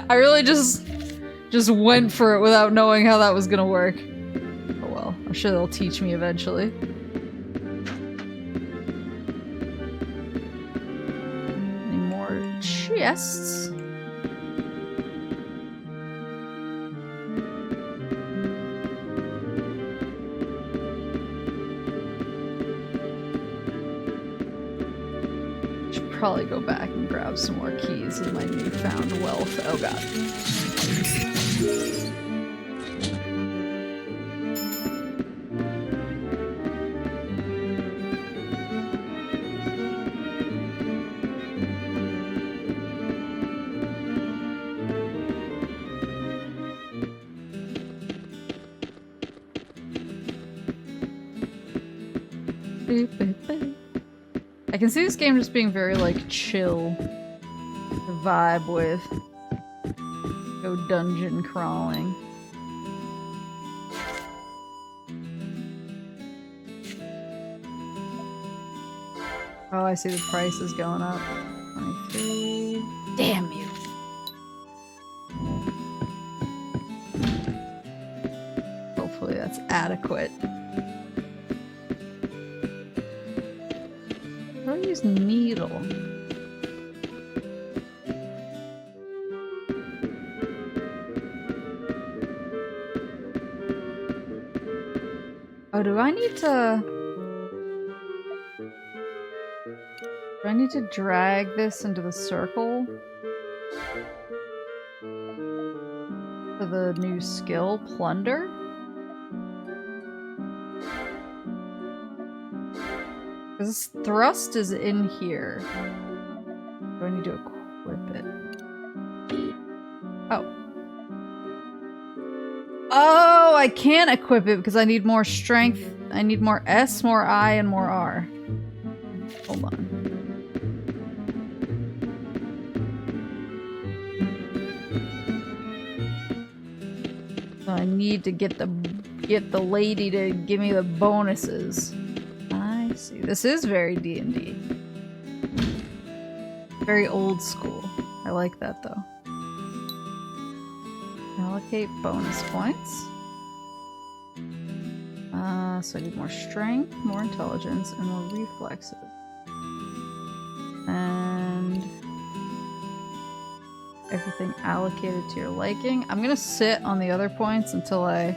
I really just went for it without knowing how that was gonna work. Oh well, I'm sure they'll teach me eventually. Any more chests? Probably go back and grab some more keys with my newfound wealth. Oh god. I can see this game just being very, like, chill to vibe with. Go dungeon crawling. Oh, I see the price is going up. 23. Damn you! Hopefully that's adequate. How do I use needle? Oh, do I need to drag this into the circle? For the new skill, Plunder. Because Thrust is in here. Do I need to equip it? Oh. Oh, I can't equip it because I need more strength. I need more S, more I, and more R. Hold on. So I need to get the lady to give me the bonuses. I see. This is very D&D. Very old school. I like that though. Allocate bonus points. So I need more strength, more intelligence, and more reflexes. And everything allocated to your liking. I'm gonna sit on the other points until I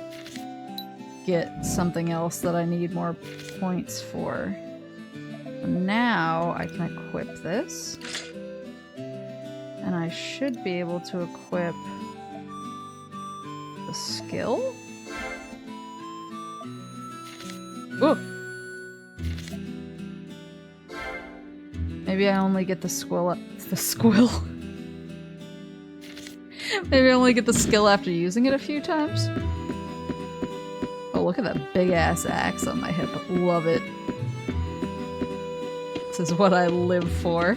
get something else that I need more points for. And now I can equip this. And I should be able to equip the skill? Ooh! Maybe I only get the squill. The squill. Maybe I only get the skill after using it a few times. Oh, look at that big ass axe on my hip. Love it. This is what I live for.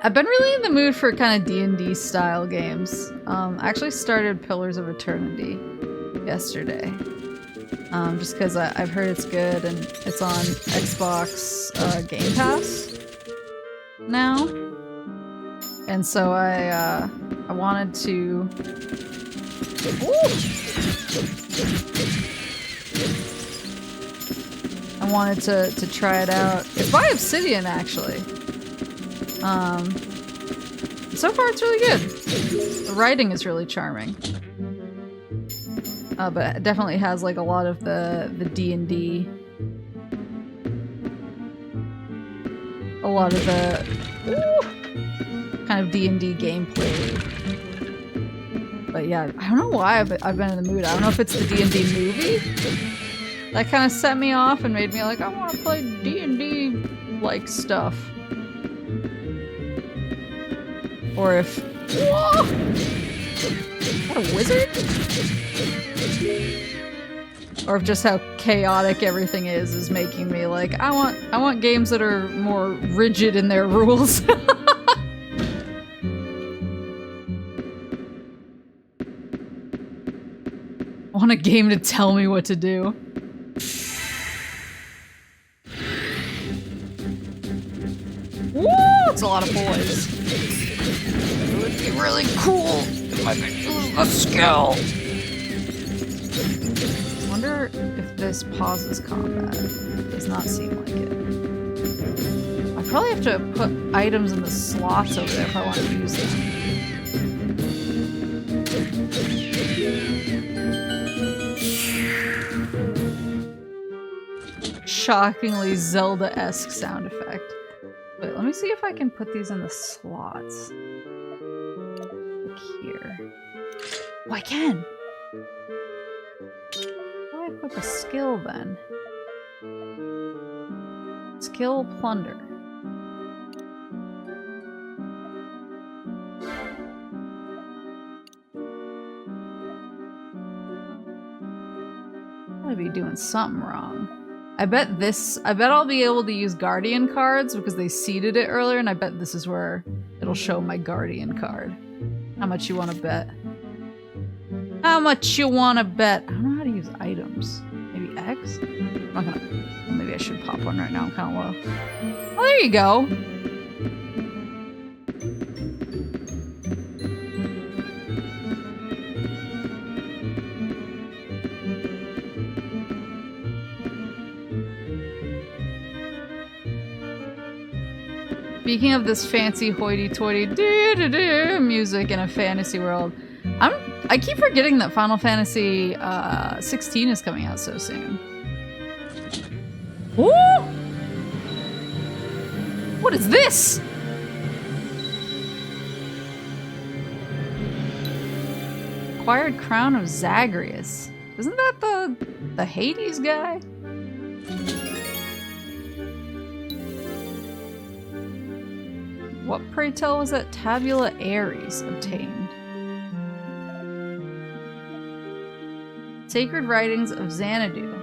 I've been really in the mood for kind of D&D style games. I actually started Pillars of Eternity yesterday. Just because I've heard it's good and it's on Xbox Game Pass now. And so I wanted to... I wanted to try it out. It's by Obsidian, actually. So far it's really good. The writing is really charming. But it definitely has like a lot of the D&D. A lot of the kind of D&D gameplay. But yeah, I don't know why I've been in the mood. I don't know if it's the D&D movie that kind of set me off and made me like, I want to play D&D like stuff. Or if... Whoa! Is that a wizard? Or if just how chaotic everything is making me like, I want games that are more rigid in their rules. I want a game to tell me what to do. Woo! It's a lot of boys. It would be really cool if I could use the skill. I wonder if this pauses combat. It does not seem like it. I probably have to put items in the slots over there if I want to use them. Shockingly Zelda-esque sound effect. Wait, let me see if I can put these in the slots. Like here. Oh, I can! How do I equip a skill then? Skill Plunder. I'm gonna be doing something wrong. I bet I'll be able to use Guardian cards because they seeded it earlier, and I bet this is where it'll show my Guardian card. How much you want to bet? How much you want to bet? I don't know how to use items. Maybe X? I'm not gonna... Well, maybe I should pop one right now. I'm kind of low. Oh, there you go! Speaking of this fancy hoity-toity music in a fantasy world, I keep forgetting that Final Fantasy 16 is coming out so soon. Woo! What is this? acquired crown of Zagreus. Isn't that the Hades guy? What, pray tell, was that Tabula Ares obtained? Sacred writings of Xanadu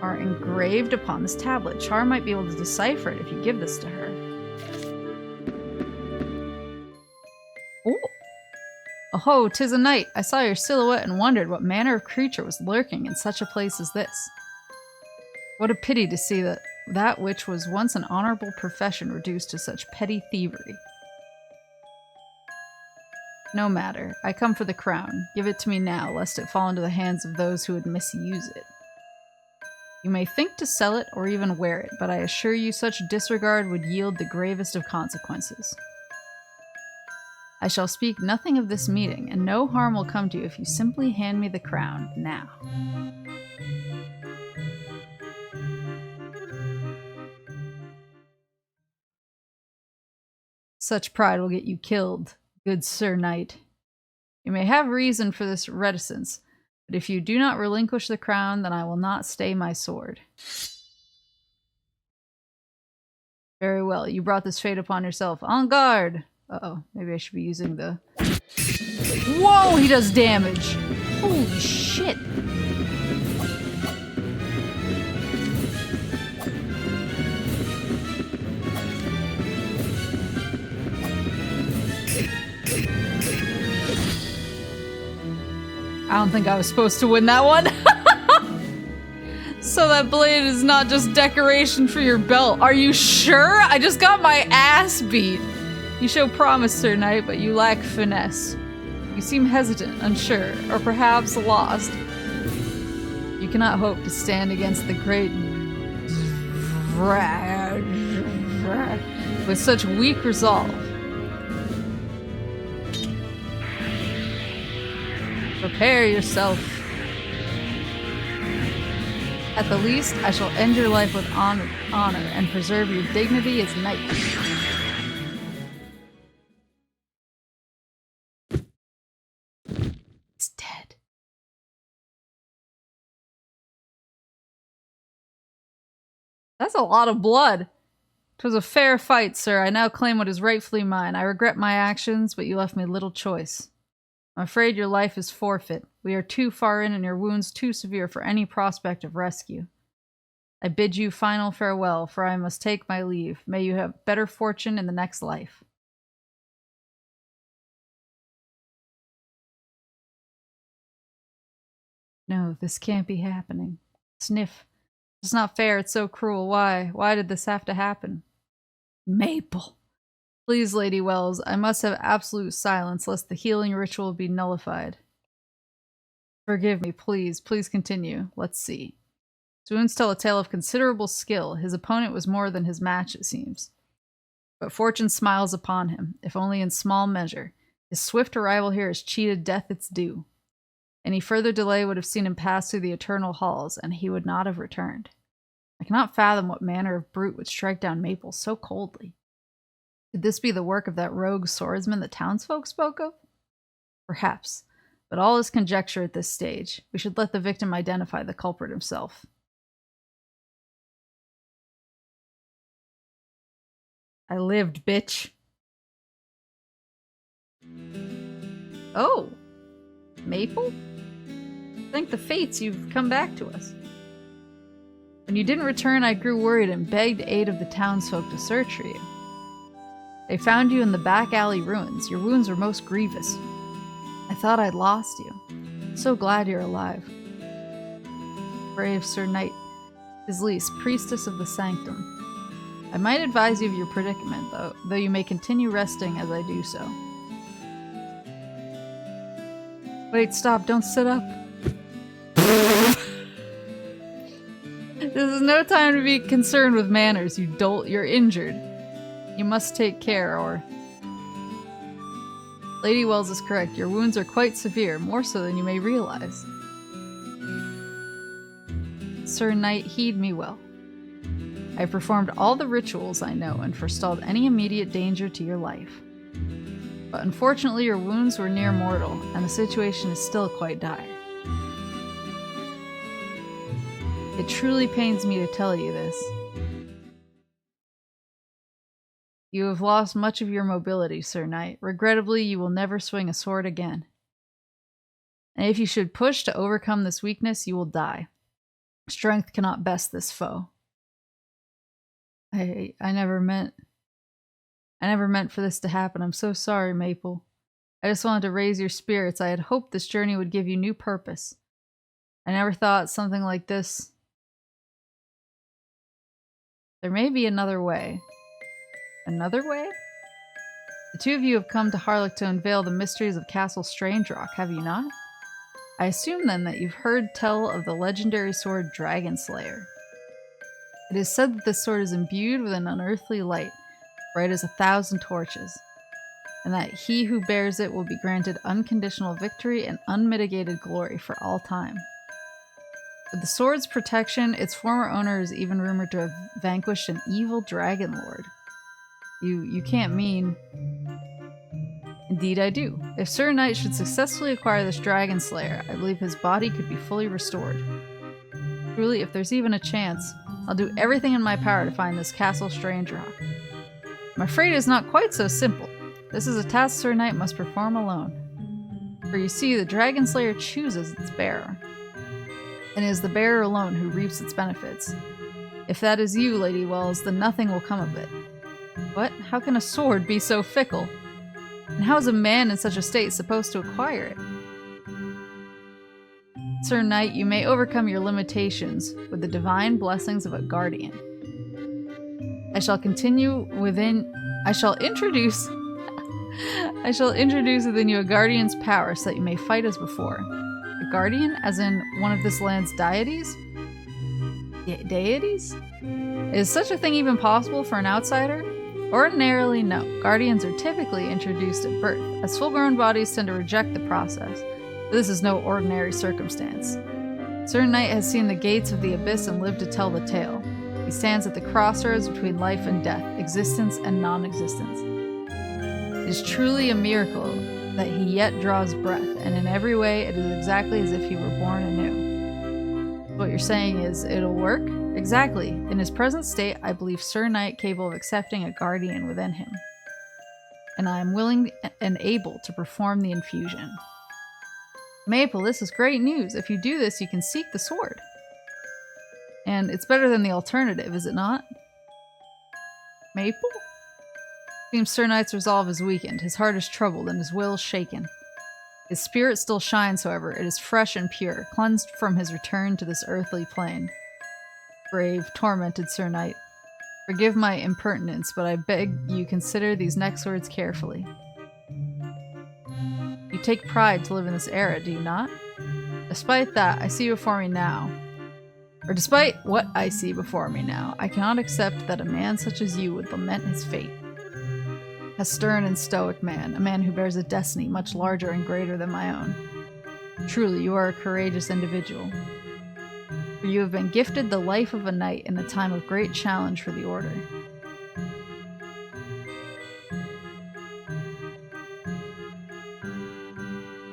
are engraved upon this tablet. Char might be able to decipher it if you give this to her. Oh! Oh, 'tis a night. I saw your silhouette and wondered what manner of creature was lurking in such a place as this. What a pity to see that which was once an honorable profession reduced to such petty thievery. No matter. I come for the crown. Give it to me now, lest it fall into the hands of those who would misuse it. You may think to sell it or even wear it, but I assure you such disregard would yield the gravest of consequences. I shall speak nothing of this meeting, and no harm will come to you if you simply hand me the crown now. Such pride will get you killed, good Sir Knight. You may have reason for this reticence, but if you do not relinquish the crown, then I will not stay my sword. Very well, you brought this fate upon yourself. En garde! Uh-oh, maybe I should be using the... Whoa, he does damage! Holy shit! I don't think I was supposed to win that one. So that blade is not just decoration for your belt. Are you sure? I just got my ass beat. You show promise, Sir Knight, but you lack finesse. You seem hesitant, unsure, or perhaps lost. You cannot hope to stand against the great with such weak resolve. Prepare yourself. At the least, I shall end your life with honor and preserve your dignity as knight. He's dead. That's a lot of blood. 'Twas a fair fight, sir. I now claim what is rightfully mine. I regret my actions, but you left me little choice. I'm afraid your life is forfeit. We are too far in and your wounds too severe for any prospect of rescue. I bid you final farewell, for I must take my leave. May you have better fortune in the next life. No, this can't be happening. Sniff. It's not fair. It's so cruel. Why? Why did this have to happen? Maple. Please, Lady Wells, I must have absolute silence, lest the healing ritual be nullified. Forgive me, please. Please continue. Let's see. His wounds tell a tale of considerable skill. His opponent was more than his match, it seems. But fortune smiles upon him, if only in small measure. His swift arrival here has cheated death its due. Any further delay would have seen him pass through the eternal halls, and he would not have returned. I cannot fathom what manner of brute would strike down Maple so coldly. Could this be the work of that rogue swordsman the townsfolk spoke of? Perhaps, but all is conjecture at this stage. We should let the victim identify the culprit himself. I lived, bitch. Oh, Maple? Thank the fates you've come back to us. When you didn't return, I grew worried and begged aid of the townsfolk to search for you. They found you in the back alley ruins. Your wounds were most grievous. I thought I'd lost you. So glad you're alive. Brave Sir Knight, his lease, priestess of the sanctum. I might advise you of your predicament, though you may continue resting as I do so. Wait, stop, don't sit up. This is no time to be concerned with manners, you dolt. You're injured. You must take care, or... Lady Wells is correct. Your wounds are quite severe, more so than you may realize. Sir Knight, heed me well. I have performed all the rituals I know and forestalled any immediate danger to your life. But unfortunately your wounds were near mortal, and the situation is still quite dire. It truly pains me to tell you this. You have lost much of your mobility, Sir Knight. Regrettably, you will never swing a sword again. And if you should push to overcome this weakness, you will die. Strength cannot best this foe. I never meant for this to happen. I'm so sorry, Maple. I just wanted to raise your spirits. I had hoped this journey would give you new purpose. I never thought something like this. There may be another way. Another way? The two of you have come to Harlech to unveil the mysteries of Castle Strangerock, have you not? I assume then that you've heard tell of the legendary sword Dragon Slayer. It is said that this sword is imbued with an unearthly light, bright as 1,000 torches, and that he who bears it will be granted unconditional victory and unmitigated glory for all time. With the sword's protection, its former owner is even rumored to have vanquished an evil dragon lord. You can't mean... Indeed I do. If Sir Knight should successfully acquire this Dragon Slayer, I believe his body could be fully restored. Truly, if there's even a chance, I'll do everything in my power to find this Castle Strangerock. I'm afraid it is not quite so simple. This is a task Sir Knight must perform alone. For you see, the Dragon Slayer chooses its bearer, and it is the bearer alone who reaps its benefits. If that is you, Lady Wells, then nothing will come of it. What? How can a sword be so fickle? And how is a man in such a state supposed to acquire it? Sir Knight, you may overcome your limitations with the divine blessings of a guardian. I shall introduce within you a guardian's power so that you may fight as before. A guardian, as in one of this land's deities? Deities? Is such a thing even possible for an outsider? Ordinarily, no. Guardians are typically introduced at birth, as full-grown bodies tend to reject the process. But this is no ordinary circumstance. Sir Knight has seen the gates of the abyss and lived to tell the tale. He stands at the crossroads between life and death, existence and non-existence. It is truly a miracle that he yet draws breath, and in every way it is exactly as if he were born anew. What you're saying is, it'll work? Exactly. In his present state, I believe Sir Knight capable of accepting a guardian within him. And I am willing and able to perform the infusion. Maple, this is great news. If you do this, you can seek the sword. And it's better than the alternative, is it not? Maple? Seems Sir Knight's resolve is weakened, his heart is troubled, and his will is shaken. His spirit still shines, however. It is fresh and pure, cleansed from his return to this earthly plane. Brave, tormented Sir Knight. Forgive my impertinence, but I beg you consider these next words carefully. You take pride to live in this era, do you not? Despite that, I see before me now. Or despite what I see before me now, I cannot accept that a man such as you would lament his fate. A stern and stoic man, a man who bears a destiny much larger and greater than my own. Truly, you are a courageous individual. For you have been gifted the life of a knight in a time of great challenge for the Order.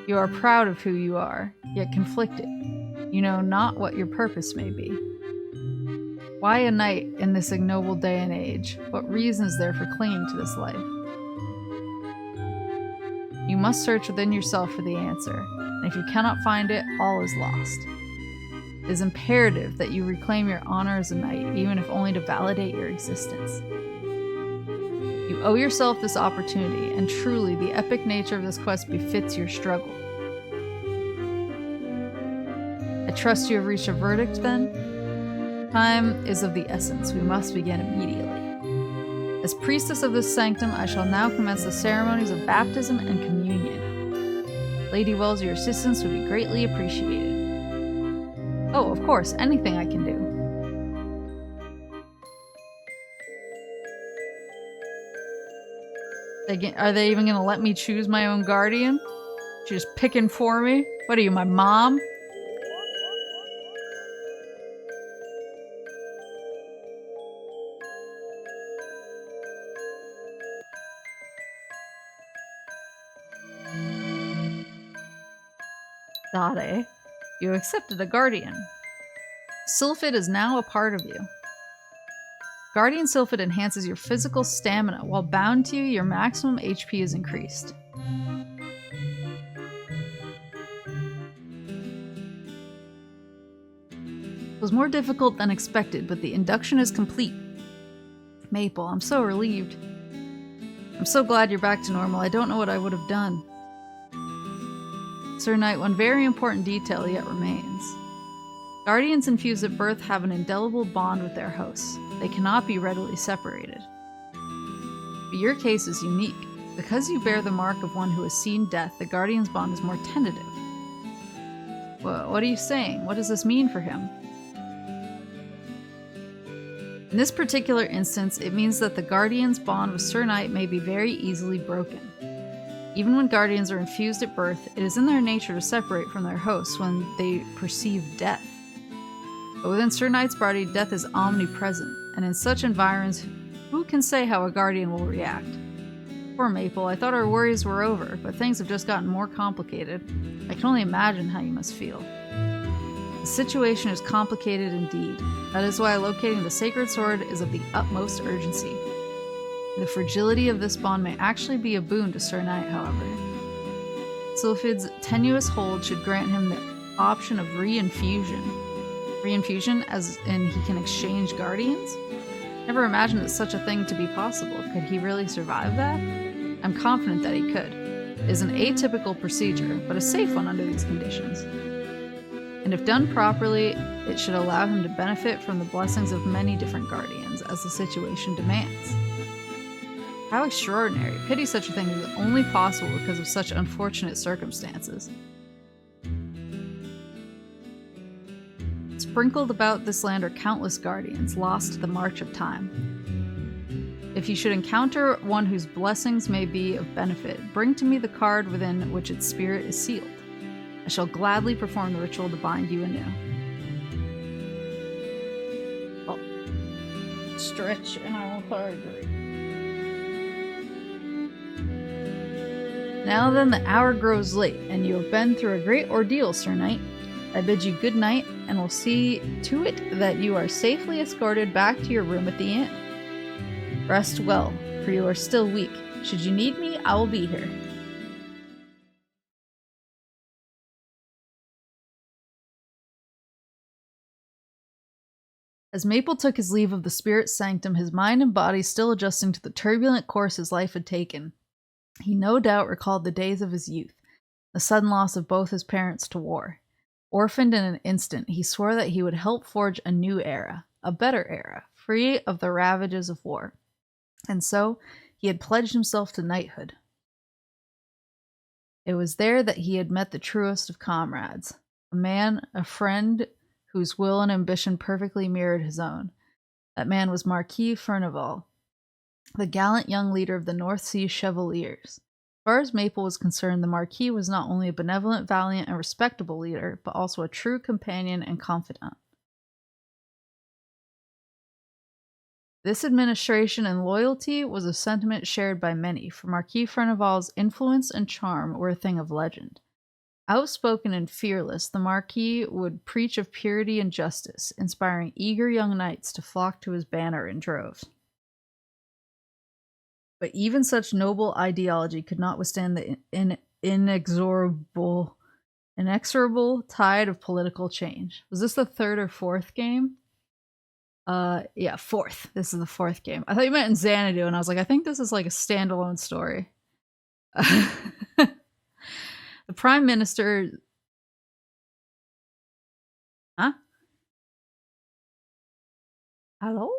You are proud of who you are, yet conflicted. You know not what your purpose may be. Why a knight in this ignoble day and age? What reason is there for clinging to this life? You must search within yourself for the answer, and if you cannot find it, all is lost. It is imperative that you reclaim your honor as a knight, even if only to validate your existence. You owe yourself this opportunity, and truly the epic nature of this quest befits your struggle. I trust you have reached a verdict, then? Time is of the essence. We must begin immediately. As priestess of this sanctum, I shall now commence the ceremonies of baptism and communion. Lady Wells, your assistance would be greatly appreciated. Oh, of course, anything I can do. Are they even gonna let me choose my own guardian? She's just picking for me? What are you, my mom? Dade, you accepted a guardian. Sylphid is now a part of you. Guardian Sylphid enhances your physical stamina. While bound to you, your maximum HP is increased. It was more difficult than expected, but the induction is complete. Maple, I'm so relieved. I'm so glad you're back to normal. I don't know what I would have done. Sir Knight, one very important detail yet remains. Guardians infused at birth have an indelible bond with their hosts. They cannot be readily separated. But your case is unique. Because you bear the mark of one who has seen death, the Guardian's bond is more tentative. Well, what are you saying? What does this mean for him? In this particular instance, it means that the Guardian's bond with Sir Knight may be very easily broken. Even when Guardians are infused at birth, it is in their nature to separate from their hosts when they perceive death. But within Sir Knight's body, death is omnipresent, and in such environs, who can say how a Guardian will react? Poor Maple, I thought our worries were over, but things have just gotten more complicated. I can only imagine how you must feel. The situation is complicated indeed. That is why locating the sacred sword is of the utmost urgency. The fragility of this bond may actually be a boon to Sir Knight, however. Sylphid's tenuous hold should grant him the option of reinfusion. Reinfusion, as in he can exchange guardians? Never imagined that such a thing to be possible. Could he really survive that? I'm confident that he could. It is an atypical procedure, but a safe one under these conditions. And if done properly, it should allow him to benefit from the blessings of many different guardians, as the situation demands. How extraordinary. Pity such a thing is only possible because of such unfortunate circumstances. Sprinkled about this land are countless guardians, lost to the march of time. If you should encounter one whose blessings may be of benefit, bring to me the card within which its spirit is sealed. I shall gladly perform the ritual to bind you anew. Well, stretch and I will agree. Now then, the hour grows late, and you have been through a great ordeal, Sir Knight. I bid you good night, and will see to it that you are safely escorted back to your room at the inn. Rest well, for you are still weak. Should you need me, I will be here. As Maple took his leave of the spirit sanctum, his mind and body still adjusting to the turbulent course his life had taken, he no doubt recalled the days of his youth, the sudden loss of both his parents to war. Orphaned in an instant, he swore that he would help forge a new era, a better era, free of the ravages of war. And so, he had pledged himself to knighthood. It was there that he had met the truest of comrades, a man, a friend, whose will and ambition perfectly mirrored his own. That man was Marquis Furnival, the gallant young leader of the North Sea Chevaliers. As far as Maple was concerned, the Marquis was not only a benevolent, valiant, and respectable leader, but also a true companion and confidant. This administration and loyalty was a sentiment shared by many, for Marquis Furnival's influence and charm were a thing of legend. Outspoken and fearless, the Marquis would preach of purity and justice, inspiring eager young knights to flock to his banner in droves. But even such noble ideology could not withstand the inexorable tide of political change. Was this the third or fourth game? Yeah, fourth. This is the fourth game. I thought you meant in Xanadu, and I was like, I think this is like a standalone story. The Prime Minister... Huh? Hello?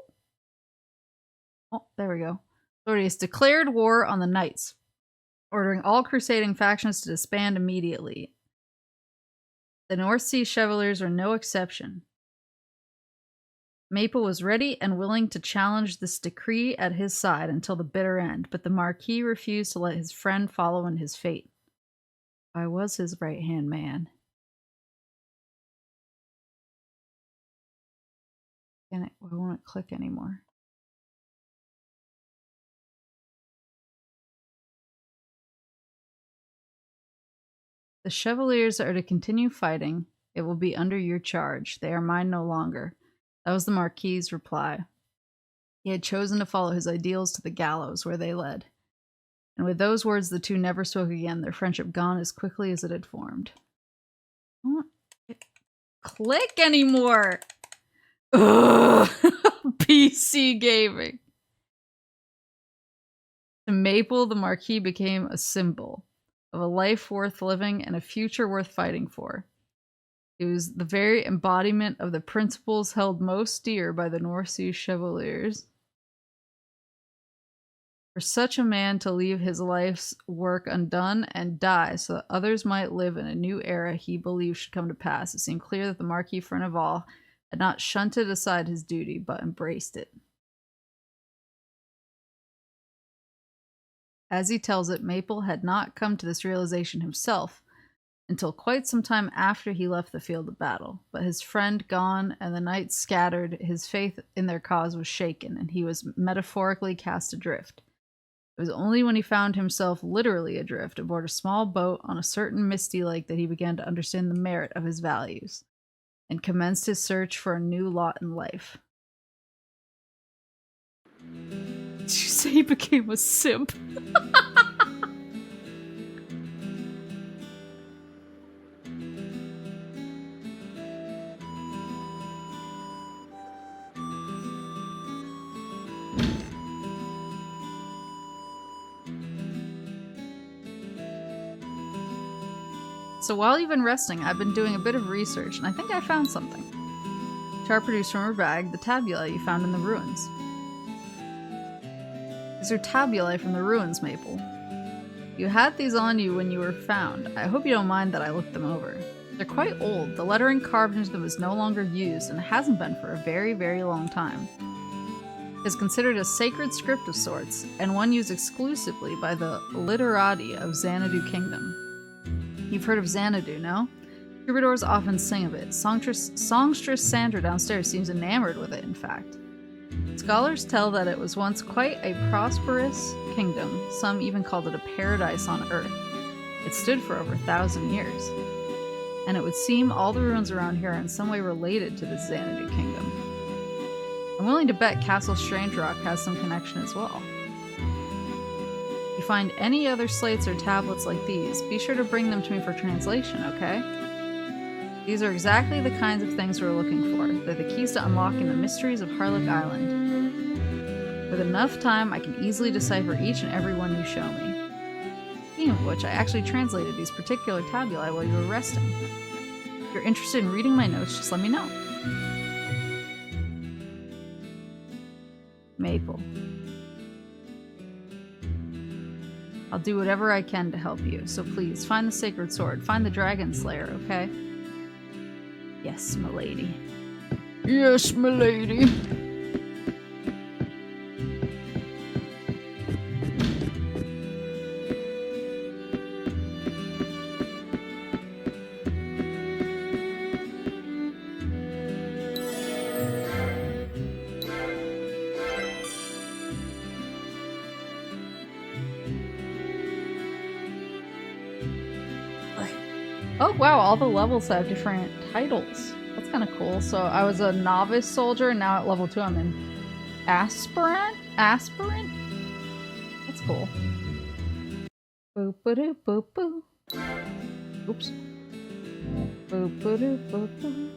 Oh, there we go. Authorities declared war on the Knights, ordering all crusading factions to disband immediately. The North Sea Chevaliers are no exception. Maple was ready and willing to challenge this decree at his side until the bitter end, but the Marquis refused to let his friend follow in his fate. I was his right-hand man. I won't click anymore. The Chevaliers are to continue fighting. It will be under your charge. They are mine no longer. That was the Marquis's reply. He had chosen to follow his ideals to the gallows where they led. And with those words, the two never spoke again, their friendship gone as quickly as it had formed. I don't click anymore! Ugh. PC gaming. To Maple, the Marquis became a symbol of a life worth living and a future worth fighting for. It was the very embodiment of the principles held most dear by the North Sea Chevaliers. For such a man to leave his life's work undone and die so that others might live in a new era he believed should come to pass, it seemed clear that the Marquis Furnival had not shunted aside his duty, but embraced it. As he tells it, Maple had not come to this realization himself until quite some time after he left the field of battle. But his friend gone and the knights scattered, his faith in their cause was shaken, and he was metaphorically cast adrift. It was only when he found himself literally adrift aboard a small boat on a certain misty lake that he began to understand the merit of his values, and commenced his search for a new lot in life. Did you say he became a simp? So while you've been resting, I've been doing a bit of research, and I think I found something. Char produced from her bag the tabulae you found in the ruins. These are tabulae from the ruins, Maple. You had these on you when you were found. I hope you don't mind that I looked them over. They're quite old. The lettering carved into them is no longer used, and hasn't been for a very, very long time. It is considered a sacred script of sorts, and one used exclusively by the literati of XANADU Kingdom. You've heard of XANADU, no? Troubadours often sing of it. Songstress Sandra downstairs seems enamored with it, in fact. Scholars tell that it was once quite a prosperous kingdom. Some even called it a paradise on earth. It stood for over 1,000 years. And it would seem all the ruins around here are in some way related to the XANADU Kingdom. I'm willing to bet Castle Strange Rock has some connection as well. If you find any other slates or tablets like these, be sure to bring them to me for translation, okay? These are exactly the kinds of things we're looking for. They're the keys to unlocking the mysteries of Harlock Island. With enough time, I can easily decipher each and every one you show me. Speaking of which, I actually translated these particular tabulae while you were resting. If you're interested in reading my notes, just let me know. Maple. I'll do whatever I can to help you, so please, find the sacred sword, find the dragon slayer, okay? Yes, m'lady. Yes, m'lady. Oh wow, all the levels have different titles. That's kind of cool. So I was a novice soldier, and now at level 2 I'm an aspirant? Aspirant? That's cool. Boop ba doo boop boo. Oops. Boop ba doo boop boo.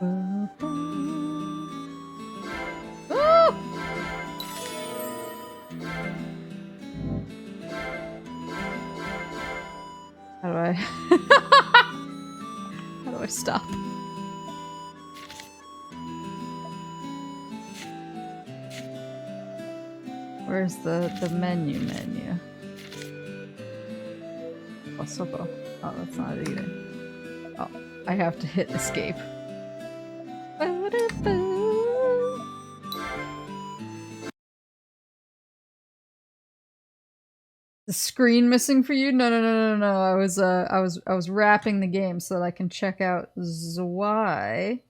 Boop boo. Oh! How do I... How do I stop? Where's the menu? Possible. Oh, that's not it either. Oh, I have to hit escape. The screen missing for you? No. I was wrapping the game so that I can check out Zwei.